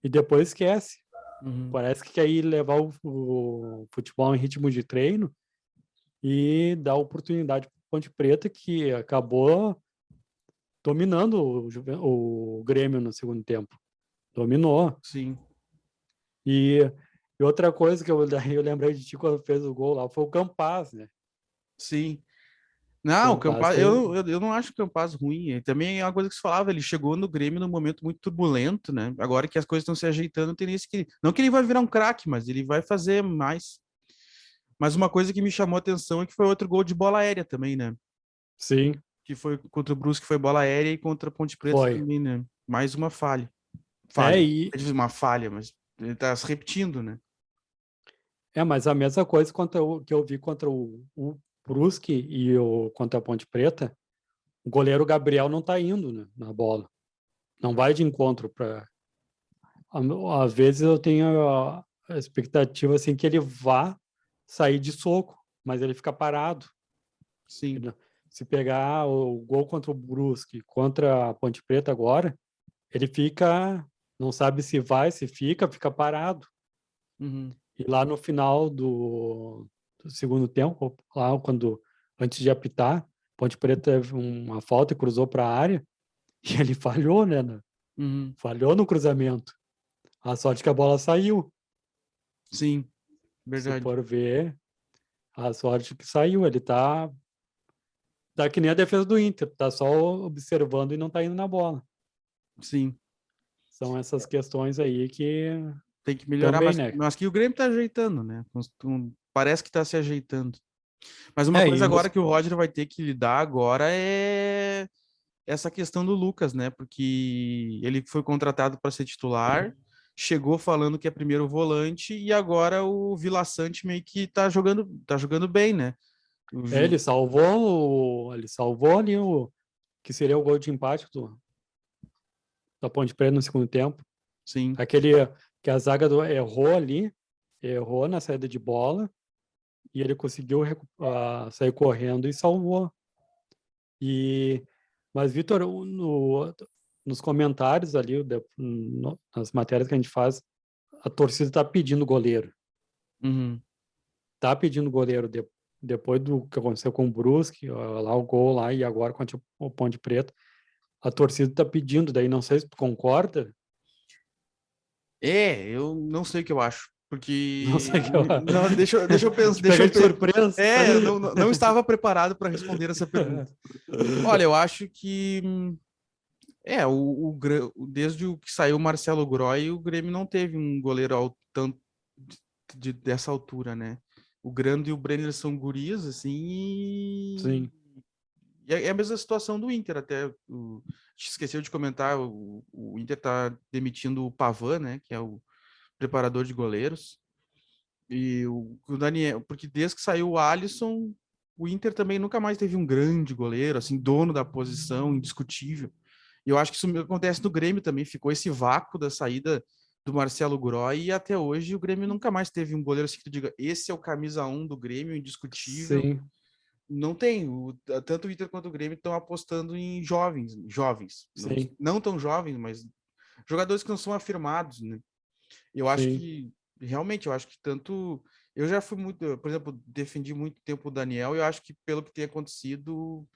e depois esquece. Uhum. Parece que quer ir levar o futebol em ritmo de treino e dar oportunidade para o Ponte Preta, que acabou dominando o Grêmio no segundo tempo. Dominou. Sim, E, e outra coisa que eu lembrei de ti quando fez o gol lá foi o Campaz, né? sim. O Não, o Campaz Campaz, fez. eu não acho o Campaz ruim. Também é uma coisa que se falava, ele chegou no Grêmio num momento muito turbulento, né? Agora que as coisas estão se ajeitando, tem isso que. Não que ele vai virar um craque, mas ele vai fazer mais. Mas uma coisa que me chamou a atenção é que foi outro gol de bola aérea também, né? Sim, Que foi contra o Brusque, foi bola aérea, e contra a Ponte Preta foi. também, né? Mais uma falha. É, Falha. É difícil uma falha, mas ele tá se repetindo, né? mas a mesma coisa que eu vi contra o Brusque e contra a Ponte Preta, o goleiro Gabriel não tá indo, né, na bola. Não vai de encontro para. Às vezes eu tenho a expectativa assim que ele vá sair de soco, mas ele fica parado. Sim. Ele- Se pegar o gol contra o Brusque, contra a Ponte Preta agora, ele fica, não sabe se vai, se fica parado. Uhum. E lá no final do segundo tempo, lá quando antes de apitar, Ponte Preta teve uma falta e cruzou para a área e ele falhou, né? Uhum. Falhou no cruzamento. A sorte que a bola saiu. Sim, Se verdade. for ver, a sorte que saiu. Ele tá que nem a defesa do Inter, tá só observando e não tá indo na bola. Sim. São essas questões aí que Tem que melhorar, também, né? mas que o Grêmio tá ajeitando, né? Parece que tá se ajeitando. Mas uma E coisa nos... agora que o Roger vai ter que lidar agora é essa questão do Lucas, né? Porque ele foi contratado para ser titular, chegou falando que é primeiro volante e agora o Vila Sante meio que tá jogando bem, né? O Ju... ele salvou ali que seria o gol de empate da Ponte Preta no segundo tempo. Sim. Aquele que a zaga errou ali, errou na saída de bola e ele conseguiu sair correndo e salvou. E, mas, Vitor, nos comentários ali, nas matérias que a gente faz, a torcida está pedindo goleiro. Uhum. Está pedindo goleiro depois do que aconteceu com o Brusque, lá o gol lá e agora contra o Ponte Preta. A torcida está pedindo, daí não sei se tu concorda. Eu não sei o que eu acho, Não porque sei o que eu... não, deixa eu pensar, Te peguei de surpresa. eu não estava preparado para responder essa pergunta. Olha, eu acho que desde o que saiu o Marcelo Groy, o Grêmio não teve um goleiro tanto dessa altura, né? O Grando e o Brenner são guris, assim, Sim, e é a mesma situação do Inter, até a gente esqueceu de comentar, o Inter tá demitindo o Pavan, né, que é o preparador de goleiros, e o Daniel, porque desde que saiu o Alisson, o Inter também nunca mais teve um grande goleiro, assim, dono da posição, indiscutível. E eu acho que isso acontece no Grêmio também, ficou esse vácuo da saída do Marcelo Groy e até hoje o Grêmio nunca mais teve um goleiro assim que tu diga, esse é o camisa 1 do Grêmio, indiscutível. sim, Não tem, tanto o Inter quanto o Grêmio estão apostando em jovens, sim, não tão jovens, mas jogadores que não são afirmados, né? Eu acho sim, que, realmente, eu acho que tanto. Eu já fui muito, por exemplo, defendi muito tempo o Daniel, e eu acho que pelo que tem acontecido,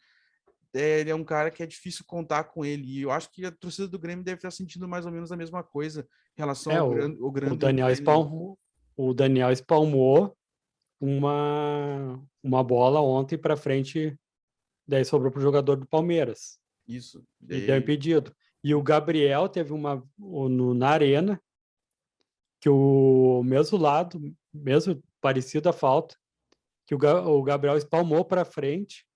ele é um cara que é difícil contar com ele. E eu acho que a torcida do Grêmio deve estar sentindo mais ou menos a mesma coisa em relação É, ao, o, o o Grando Daniel Leno. espalmou, o Daniel espalmou uma bola ontem para frente, daí sobrou para o jogador do Palmeiras Isso. e deu impedido. E o Gabriel teve na arena, que o mesmo lado, mesmo parecido a falta, que o Gabriel espalmou para frente,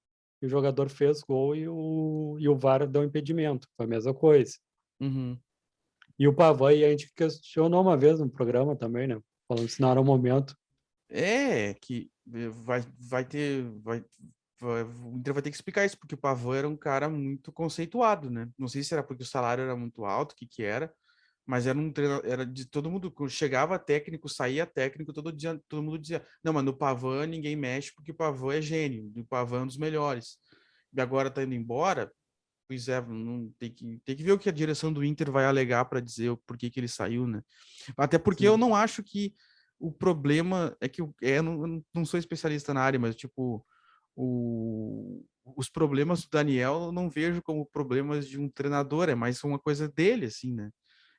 e o jogador fez gol e o VAR deu impedimento. Foi a mesma coisa. Uhum. E o Pavão, e a gente questionou uma vez no programa também, né? Falando se não era o momento. Que o Inter vai ter que explicar isso, porque o Pavão era um cara muito conceituado, né? Não sei se era porque o salário era muito alto, o que que era, mas era um treinador, era de todo mundo, quando chegava técnico, saía técnico, todo mundo dizia, não, mas no Pavão ninguém mexe porque o Pavão é gênio, o Pavão é um dos melhores. E agora tá indo embora, pois é, não, tem que ver o que a direção do Inter vai alegar para dizer o porquê que ele saiu, né? Até porque eu Sim. não acho que o problema é que eu não sou especialista na área, mas tipo, os problemas do Daniel eu não vejo como problemas de um treinador, é mais uma coisa dele, assim, né?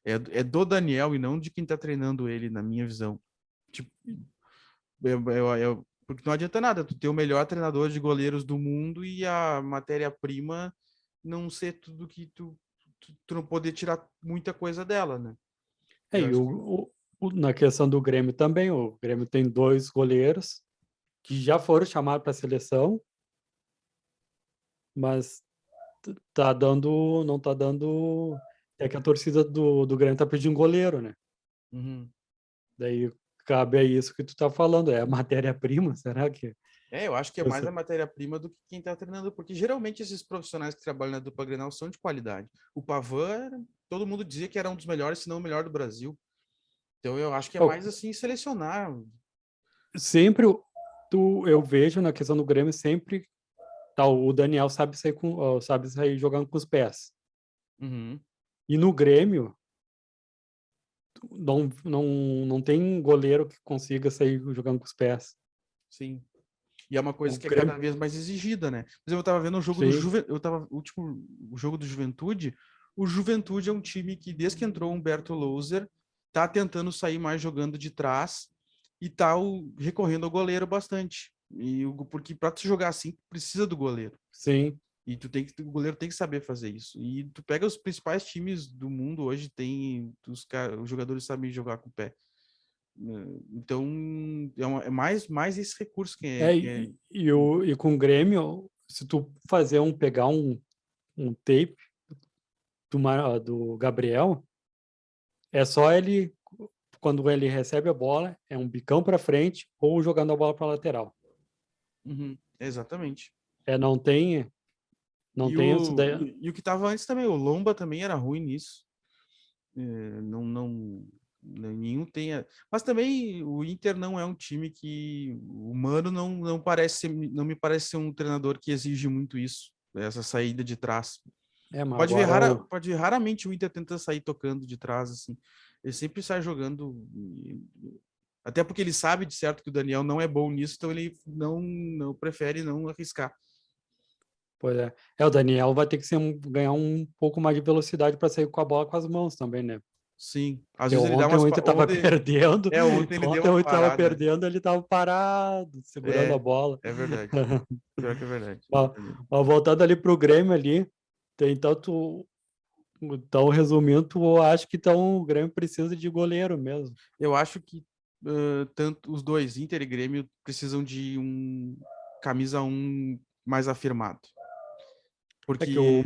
É do Daniel e não de quem tá treinando ele, na minha visão. Tipo, porque não adianta nada tu ter o melhor treinador de goleiros do mundo e a matéria-prima não ser tudo que tu não poder tirar muita coisa dela, né? É, Eu e acho que na questão do Grêmio também, o Grêmio tem dois goleiros que já foram chamados para a seleção, mas não tá dando. É que a torcida do Grêmio tá pedindo goleiro, né? uhum. Daí cabe a isso que tu tá falando, é a matéria-prima, será que? Eu acho que é mais a Você- matéria-prima do que quem tá treinando, porque geralmente esses profissionais que trabalham na dupla Grenal são de qualidade. O Pavan, todo mundo dizia que era um dos melhores, se não o melhor do Brasil. Então eu acho que é Ó, mais assim selecionar. sempre eu vejo na questão do Grêmio sempre tá, o Daniel sabe sair jogando com os pés. Uhum, E no Grêmio não tem goleiro que consiga sair jogando com os pés. sim. E é uma O coisa que é cada Grêmio, vez mais exigida, né? Por exemplo, eu tava vendo o jogo do sim, o jogo do Juventude. O Juventude é um time que, desde que entrou o Humberto Louser, tá tentando sair mais jogando de trás e tá recorrendo ao goleiro bastante. Porque para tu jogar assim, precisa do goleiro. sim. E o goleiro tem que saber fazer isso. E tu pega os principais times do mundo hoje, os jogadores sabem jogar com o pé. Então, é mais esse recurso É, que é e com o Grêmio, se tu fazer pegar um tape do Gabriel, é só ele, quando ele recebe a bola, é um bicão para frente ou jogando a bola para lateral. Uhum, exatamente. É, não tem isso daí. E o que estava antes também, o Lomba também era ruim nisso. Nenhum tenha. Mas também o Inter não é um time que. O Mano não me parece ser um treinador que exige muito isso, essa saída de trás. É, mas agora Pode ver raramente o Inter tenta sair tocando de trás, assim. Ele sempre sai jogando. Até porque ele sabe de certo que o Daniel não é bom nisso, então ele não prefere não arriscar. pois é. O Daniel vai ter que ganhar um pouco mais de velocidade para sair com a bola com as mãos também, né? Sim. Às Porque vezes ele dá ontem umas. o Inter estava perdendo, Ontem ele deu ontem umas o Inter estava paradas. perdendo, ele estava parado, segurando a É, bola. é verdade. Pior que é verdade. Ó, ó, voltando ali pro Grêmio ali, tem tanto. Então, resumindo, eu acho que o Grêmio precisa de goleiro mesmo. Eu acho que tanto os dois, Inter e Grêmio, precisam de um camisa um mais afirmado. É que Porque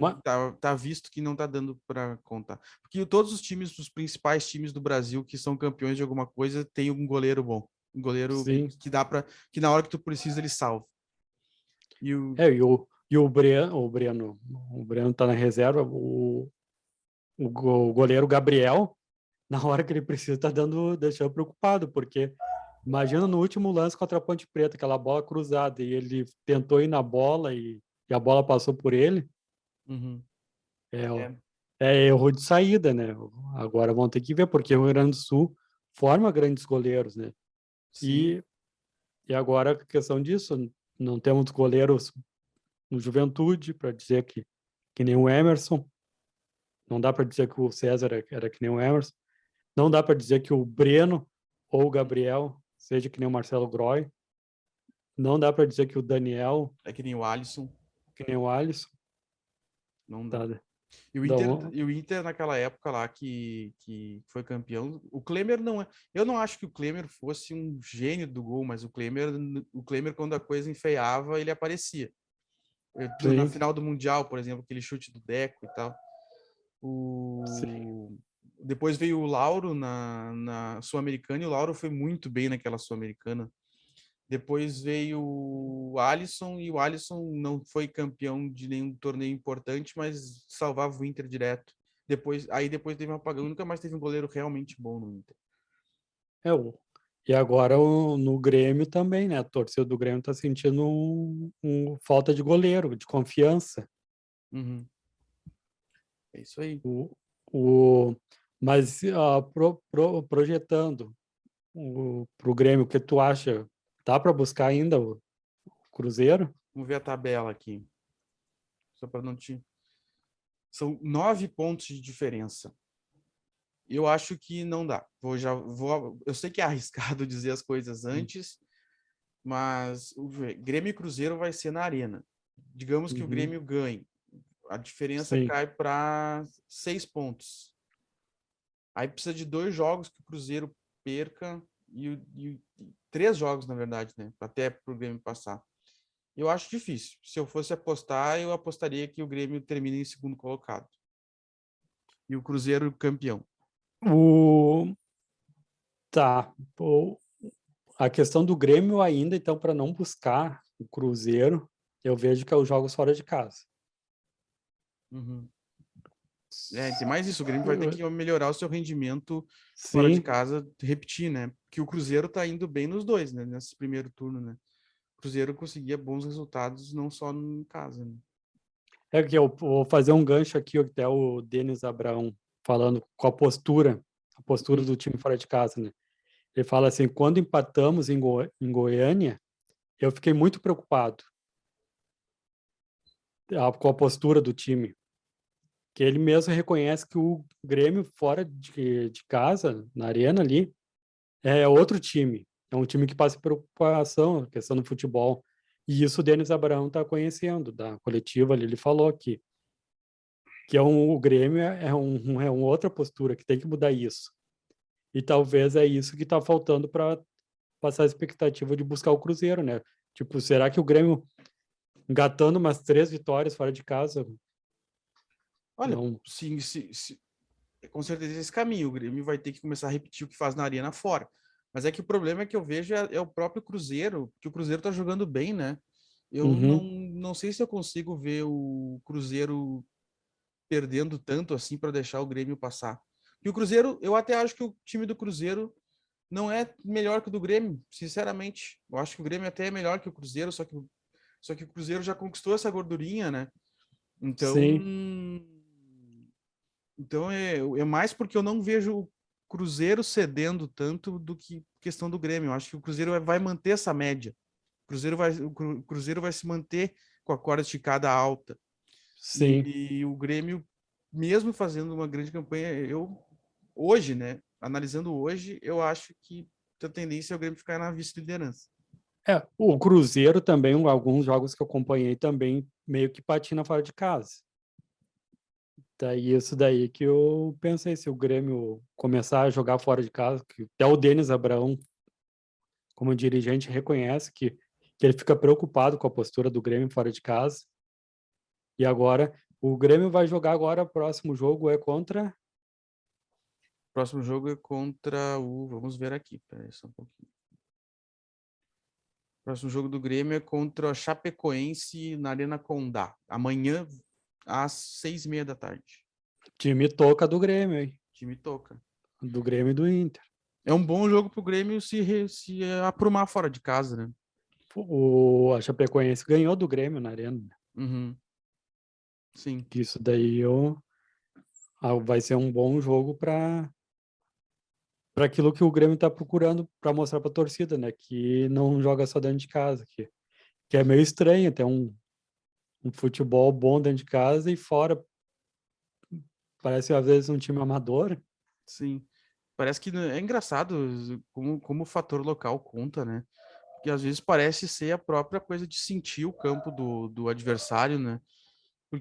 tá visto que não tá dando para contar. Porque todos os times, os principais times do Brasil que são campeões de alguma coisa, tem um goleiro bom. Um goleiro sim. que dá para que na hora que tu precisa ele salva. E o O Breno tá na reserva, o goleiro Gabriel, na hora que ele precisa, tá deixando preocupado, porque imagina no último lance contra a Ponte Preta, aquela bola cruzada, e ele tentou ir na bola e a bola passou por ele. uhum, É, é, é erro de saída, né? Agora vão ter que ver, porque o Rio Grande do Sul forma grandes goleiros, né? sim. E, e agora a questão disso, não temos goleiros no Juventude, para dizer que nem o Emerson. Não dá para dizer que o César era que nem o Emerson. Não dá para dizer que o Breno ou o Gabriel seja que nem o Marcelo Groy. Não dá para dizer que o Daniel, É que nem o Alisson, que nem o Alisson. não dá. Tá? E Então, o Inter naquela época lá que foi campeão, o Klemer não é. Eu não acho que o Klemer fosse um gênio do gol, mas o Klemer quando a coisa enfeiava, ele aparecia. Na sim, final do Mundial, por exemplo, aquele chute do Deco e tal. sim. Depois veio o Lauro na Sul-Americana e o Lauro foi muito bem naquela Sul-Americana. Depois veio o Alisson e o Alisson não foi campeão de nenhum torneio importante, mas salvava o Inter direto. Depois teve um apagão e nunca mais teve um goleiro realmente bom no Inter. É, e agora no Grêmio também, né? A torcida do Grêmio está sentindo falta de goleiro, de confiança. Uhum. É isso aí. O, o, mas projetando para o Grêmio, o que tu acha? Dá para buscar ainda o Cruzeiro? Vamos ver a tabela aqui. Só para não te. São 9 pontos de diferença. Eu acho que não dá. Eu sei que é arriscado dizer as coisas antes, mas o Grêmio e Cruzeiro vai ser na Arena. Digamos que o Uhum, Grêmio ganhe. A diferença sim, cai para 6 pontos. Aí precisa de 2 jogos que o Cruzeiro perca e 3 jogos, na verdade, né? Até para o Grêmio passar. Eu acho difícil. Se eu fosse apostar, eu apostaria que o Grêmio termina em segundo colocado. E o Cruzeiro campeão. o, tá. A questão do Grêmio ainda, então, para não buscar o Cruzeiro, eu vejo que é os jogos fora de casa. Uhum. Tem mais isso. O Grêmio vai ter que melhorar o seu rendimento fora de Sim, casa, repetir, né? Que o Cruzeiro tá indo bem nos dois, né? Nesse primeiro turno, né? O Cruzeiro conseguia bons resultados não só em casa, né? é que eu vou fazer um gancho aqui, até o Denis Abraão falando com a postura Uhum. do time fora de casa, né? Ele fala assim, quando empatamos em Goiânia, eu fiquei muito preocupado com a postura do time, que ele mesmo reconhece que o Grêmio fora de casa, na arena ali, é outro time. É um time que passa preocupação, questão do futebol. E isso o Denis Abraão está conhecendo, da coletiva ali, ele falou que o Grêmio é uma outra postura, que tem que mudar isso. E talvez é isso que está faltando para passar a expectativa de buscar o Cruzeiro, né? Tipo, será que o Grêmio engatando umas 3 vitórias fora de casa, Olha, não? sim, com certeza esse caminho. O Grêmio vai ter que começar a repetir o que faz na Arena fora. Mas é que o problema é que eu vejo é o próprio Cruzeiro, que o Cruzeiro tá jogando bem, né? Eu Uhum, não sei se eu consigo ver o Cruzeiro perdendo tanto assim para deixar o Grêmio passar. E o Cruzeiro, eu até acho que o time do Cruzeiro não é melhor que o do Grêmio, sinceramente. Eu acho que o Grêmio até é melhor que o Cruzeiro, só que o Cruzeiro já conquistou essa gordurinha, né? Então, sim. é mais porque eu não vejo o Cruzeiro cedendo tanto do que questão do Grêmio. Eu acho que o Cruzeiro vai manter essa média. O Cruzeiro vai se manter com a corda esticada alta. Sim. E o Grêmio, mesmo fazendo uma grande campanha, hoje, né? Analisando hoje, eu acho que a tendência é o Grêmio ficar na vice-liderança. É, o Cruzeiro também, alguns jogos que eu acompanhei também meio que patina fora de casa. Daí isso daí que eu pensei, se o Grêmio começar a jogar fora de casa, que até o Denis Abraão, como dirigente, reconhece que ele fica preocupado com a postura do Grêmio fora de casa. E agora, o Grêmio vai jogar agora, o próximo jogo é contra... Próximo jogo é contra o. Vamos ver aqui, peraí só um pouquinho. Próximo jogo do Grêmio é contra a Chapecoense na Arena Condá. Amanhã, às 6h30 da tarde. Time toca do Grêmio, hein? O time toca. Do Grêmio e do Inter. É um bom jogo pro Grêmio se aprumar fora de casa, né? A Chapecoense ganhou do Grêmio na Arena. Uhum. Sim. Que isso daí vai ser um bom jogo para aquilo que o Grêmio está procurando para mostrar para a torcida, né? Que não joga só dentro de casa, que é meio estranho, até um futebol bom dentro de casa e fora parece às vezes um time amador. Sim. Parece que é engraçado como o fator local conta, né? Que às vezes parece ser a própria coisa de sentir o campo do adversário, né?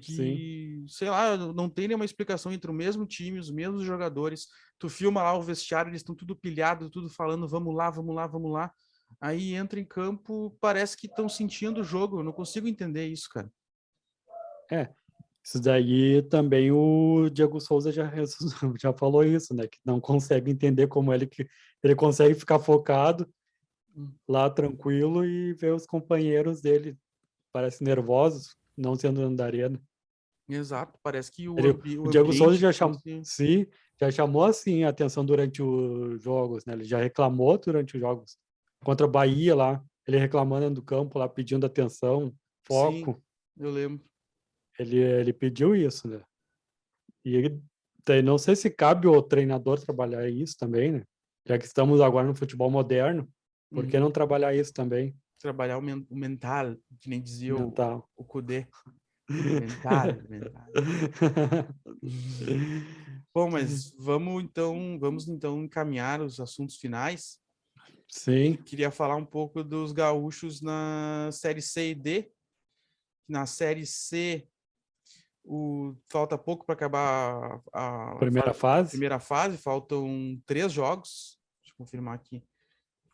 Sim, Porque, sei lá, não tem nenhuma explicação entre o mesmo time, os mesmos jogadores. Tu filma lá o vestiário, eles estão tudo pilhado, tudo falando, vamos lá, vamos lá, vamos lá. Aí entra em campo, parece que estão sentindo o jogo. Eu não consigo entender isso, cara. é. Isso daí também o Diego Souza já, já falou isso, né? Que não consegue entender como ele consegue ficar focado Hum. lá tranquilo e ver os companheiros dele parece nervosos, não sendo dentro da arena. Exato, parece que O o Diego Souza ambiente já não chamou, se... sim, já chamou assim a atenção durante os jogos, né? Ele já reclamou durante os jogos contra a Bahia lá, ele reclamando do campo lá, pedindo atenção, Sim, foco. eu lembro. Ele pediu isso, né? E ele, daí não sei se cabe o treinador trabalhar isso também, né? Já que estamos agora no futebol moderno, por que não Uhum. trabalhar isso também? Trabalhar o mental, que nem dizia Mental. o Kudê. Mental, mental. Bom, mas vamos então encaminhar os assuntos finais. Sim, Queria falar um pouco dos gaúchos na série C e D. Na série C, falta pouco para acabar primeira fase. primeira fase, faltam 3 jogos. Deixa eu confirmar aqui.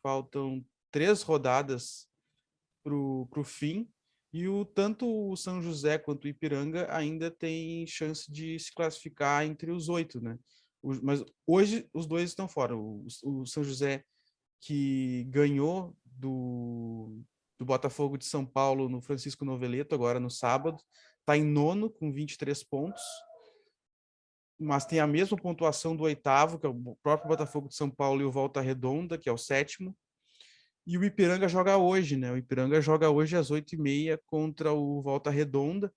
Faltam 3 rodadas para o fim. E tanto o São José quanto o Ipiranga ainda tem chance de se classificar entre os 8, né? Mas hoje os dois estão fora. O São José, que ganhou do Botafogo de São Paulo no Francisco Noveleto, agora no sábado, está em nono com 23 pontos, mas tem a mesma pontuação do oitavo, que é o próprio Botafogo de São Paulo, e o Volta Redonda, que é o sétimo. E o Ipiranga joga hoje, né? O Ipiranga joga hoje às 8h30 contra o Volta Redonda.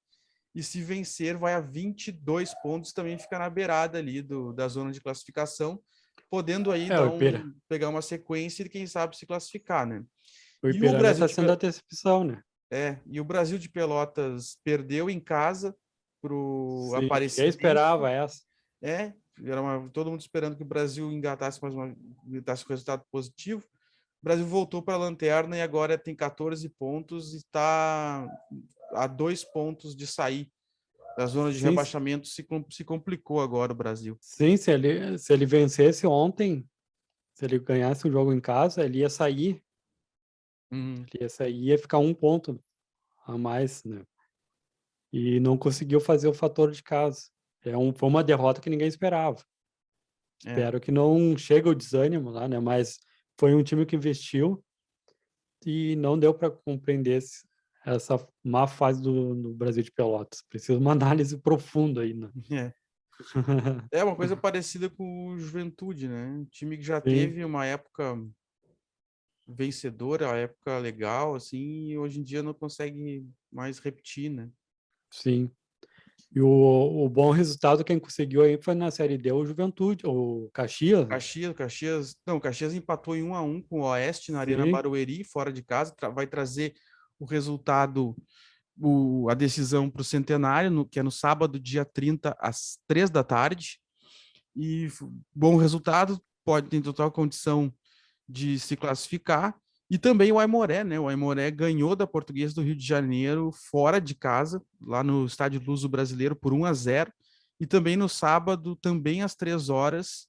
E se vencer, vai a 22 pontos, também fica na beirada ali da zona de classificação, podendo aí É, pegar uma sequência e quem sabe se classificar, né? o E o Ipiranga Brasil está de, sendo a decepção, né? e o Brasil de Pelotas perdeu em casa pro Sim, ninguém Aparecidense. esperava essa. Todo mundo esperando que o Brasil engatasse um resultado positivo. O Brasil voltou para a lanterna e agora tem 14 pontos e está a 2 pontos de sair da zona de Sim, rebaixamento. Se complicou agora o Brasil. sim, se ele vencesse ontem, se ele ganhasse o jogo em casa, Uhum. ele ia sair e ia ficar um ponto a mais, né? E não conseguiu fazer o fator de casa. Foi uma derrota que ninguém esperava. É, Espero que não chegue o desânimo lá, né? Mas foi um time que investiu e não deu para compreender essa má fase do Brasil de Pelotas. Precisa uma análise profunda aí, né? é. É uma coisa parecida com o Juventude, né? Um time que já Sim, teve uma época vencedora, uma época legal, assim, e hoje em dia não consegue mais repetir, né? sim. E o bom resultado quem conseguiu aí foi na Série D o Juventude, o Caxias, né? Caxias empatou em 1-1 com o Oeste na Arena Sim, Barueri, fora de casa, vai trazer o resultado, a decisão para o Centenário, que é no sábado, dia 30, às 3 da tarde. E bom resultado, pode ter total condição de se classificar. E também o Aimoré, né? O Aimoré ganhou da Portuguesa do Rio de Janeiro fora de casa, lá no Estádio Luso Brasileiro, por 1-0. E também no sábado, também às 3 horas,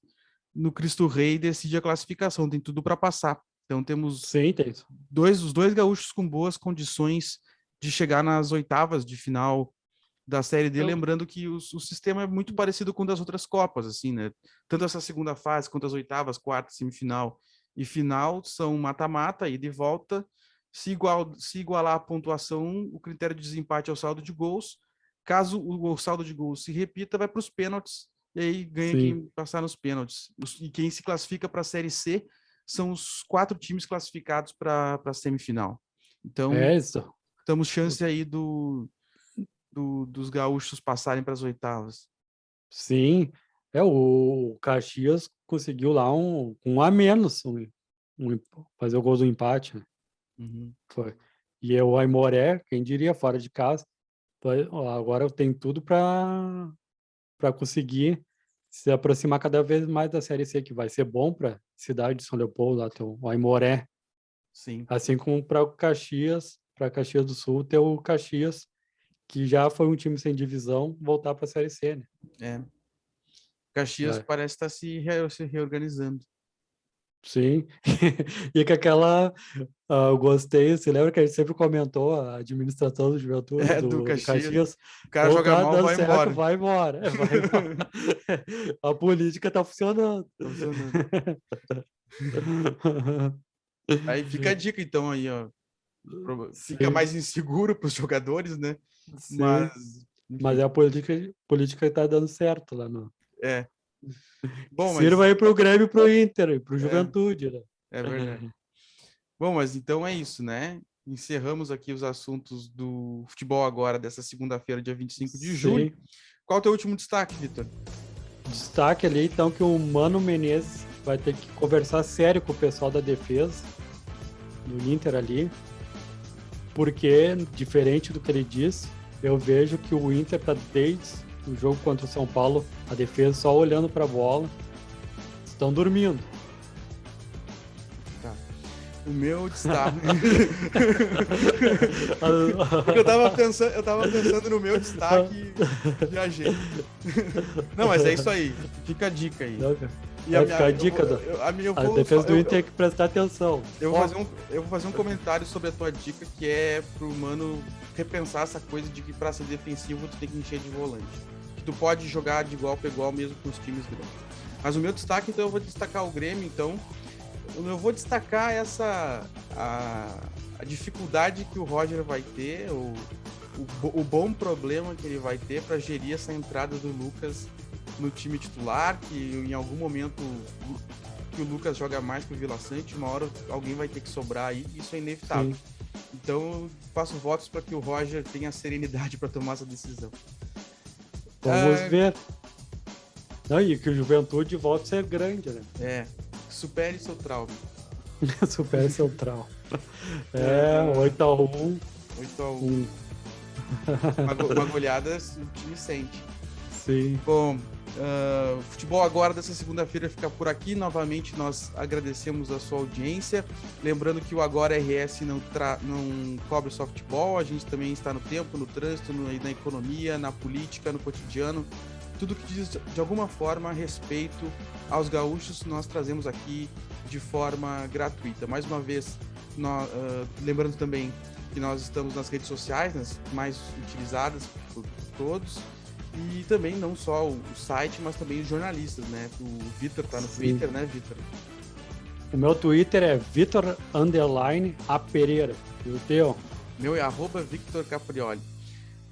no Cristo Rei, decide a classificação. Tem tudo para passar. Então temos sim, tem isso. os dois gaúchos com boas condições de chegar nas oitavas de final da Série D, Eu- lembrando que o sistema é muito parecido com o das outras Copas, assim, né? Tanto essa segunda fase quanto as oitavas, quarta, semifinal e final são mata-mata, ida e volta. Se igualar a pontuação, o critério de desempate é o saldo de gols. Caso o saldo de gols se repita, vai para os pênaltis, e aí ganha Sim, quem passar nos pênaltis. E quem se classifica para a Série C são os 4 times classificados para a semifinal. Então, é isso. temos chance aí dos gaúchos passarem para as oitavas. Sim, o Caxias conseguiu lá um a menos, fazer o gol do empate, né? Uhum. Foi. E o Aimoré, quem diria, fora de casa. Agora tem tudo para conseguir se aproximar cada vez mais da Série C, que vai ser bom para a cidade de São Leopoldo, lá tem o Aimoré. Sim. Assim como para Caxias do Sul, ter o Caxias, que já foi um time sem divisão, voltar para a Série C, né? É. Caxias parece estar se reorganizando. Sim. E com aquela... eu gostei, você lembra que a gente sempre comentou a administração do Juventude, Do do Caxias? O cara Não joga tá mal, dando vai certo, embora. vai embora. Vai embora. A política tá funcionando. Tá funcionando. Aí fica a dica, então, aí, ó. Fica Sim, mais inseguro para os jogadores, né? sim. Mas Enfim, a política tá dando certo lá no... é. Que Bom, mas sirva aí pro Grêmio e pro Inter, e pro é, Juventude, né? é verdade. Bom, mas então é isso, né? Encerramos aqui os assuntos do futebol agora, dessa segunda-feira, dia 25 de julho. Sim. Qual é o teu último destaque, Vitor? Destaque ali, então, que o Mano Menezes vai ter que conversar sério com o pessoal da defesa do Inter ali, porque, diferente do que ele disse, eu vejo que o Inter tá desde o jogo contra o São Paulo, a defesa só olhando para a bola, estão dormindo. Tá. O meu destaque. Porque eu tava pensando no meu destaque e viajei. Não, mas é isso aí. Fica a dica aí. E vai ficar a dica a defesa do Inter tem que prestar atenção. Eu vou fazer um comentário sobre a tua dica, que é pro mano repensar essa coisa de que pra ser defensivo tu tem que encher de volante. Que tu pode jogar de igual para igual mesmo com os times grandes. Mas o meu destaque, então, eu vou destacar o Grêmio, então. Eu vou destacar a dificuldade que o Roger vai ter, o bom problema que ele vai ter para gerir essa entrada do Lucas no time titular, que em algum momento que o Lucas joga mais que o Vila Sante, uma hora alguém vai ter que sobrar aí, isso é inevitável. Sim. Então, eu faço votos para que o Roger tenha serenidade para tomar essa decisão. Vamos ver. Não, e que o Juventude volta a ser grande, né? É, supere seu trauma. Supere seu trauma. 8-1. 8-1. Uma goleada o time sente. Sim. Bom, futebol agora dessa segunda-feira fica por aqui. Novamente nós agradecemos a sua audiência. Lembrando que o Agora RS não cobre só futebol, a gente também está no tempo, no trânsito, na economia, na política, no cotidiano. Tudo que diz de alguma forma a respeito aos gaúchos, nós trazemos aqui de forma gratuita. Mais uma vez, lembrando também que nós estamos nas redes sociais, nas mais utilizadas por todos. E também não só o site, mas também os jornalistas, né? O Vitor tá no Twitter, né, Vitor? O meu Twitter é Vitor_A Pereira. E o teu? Meu é @Victor Caprioli.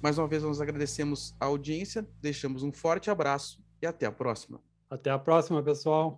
Mais uma vez, nós agradecemos a audiência, deixamos um forte abraço e até a próxima. Até a próxima, pessoal.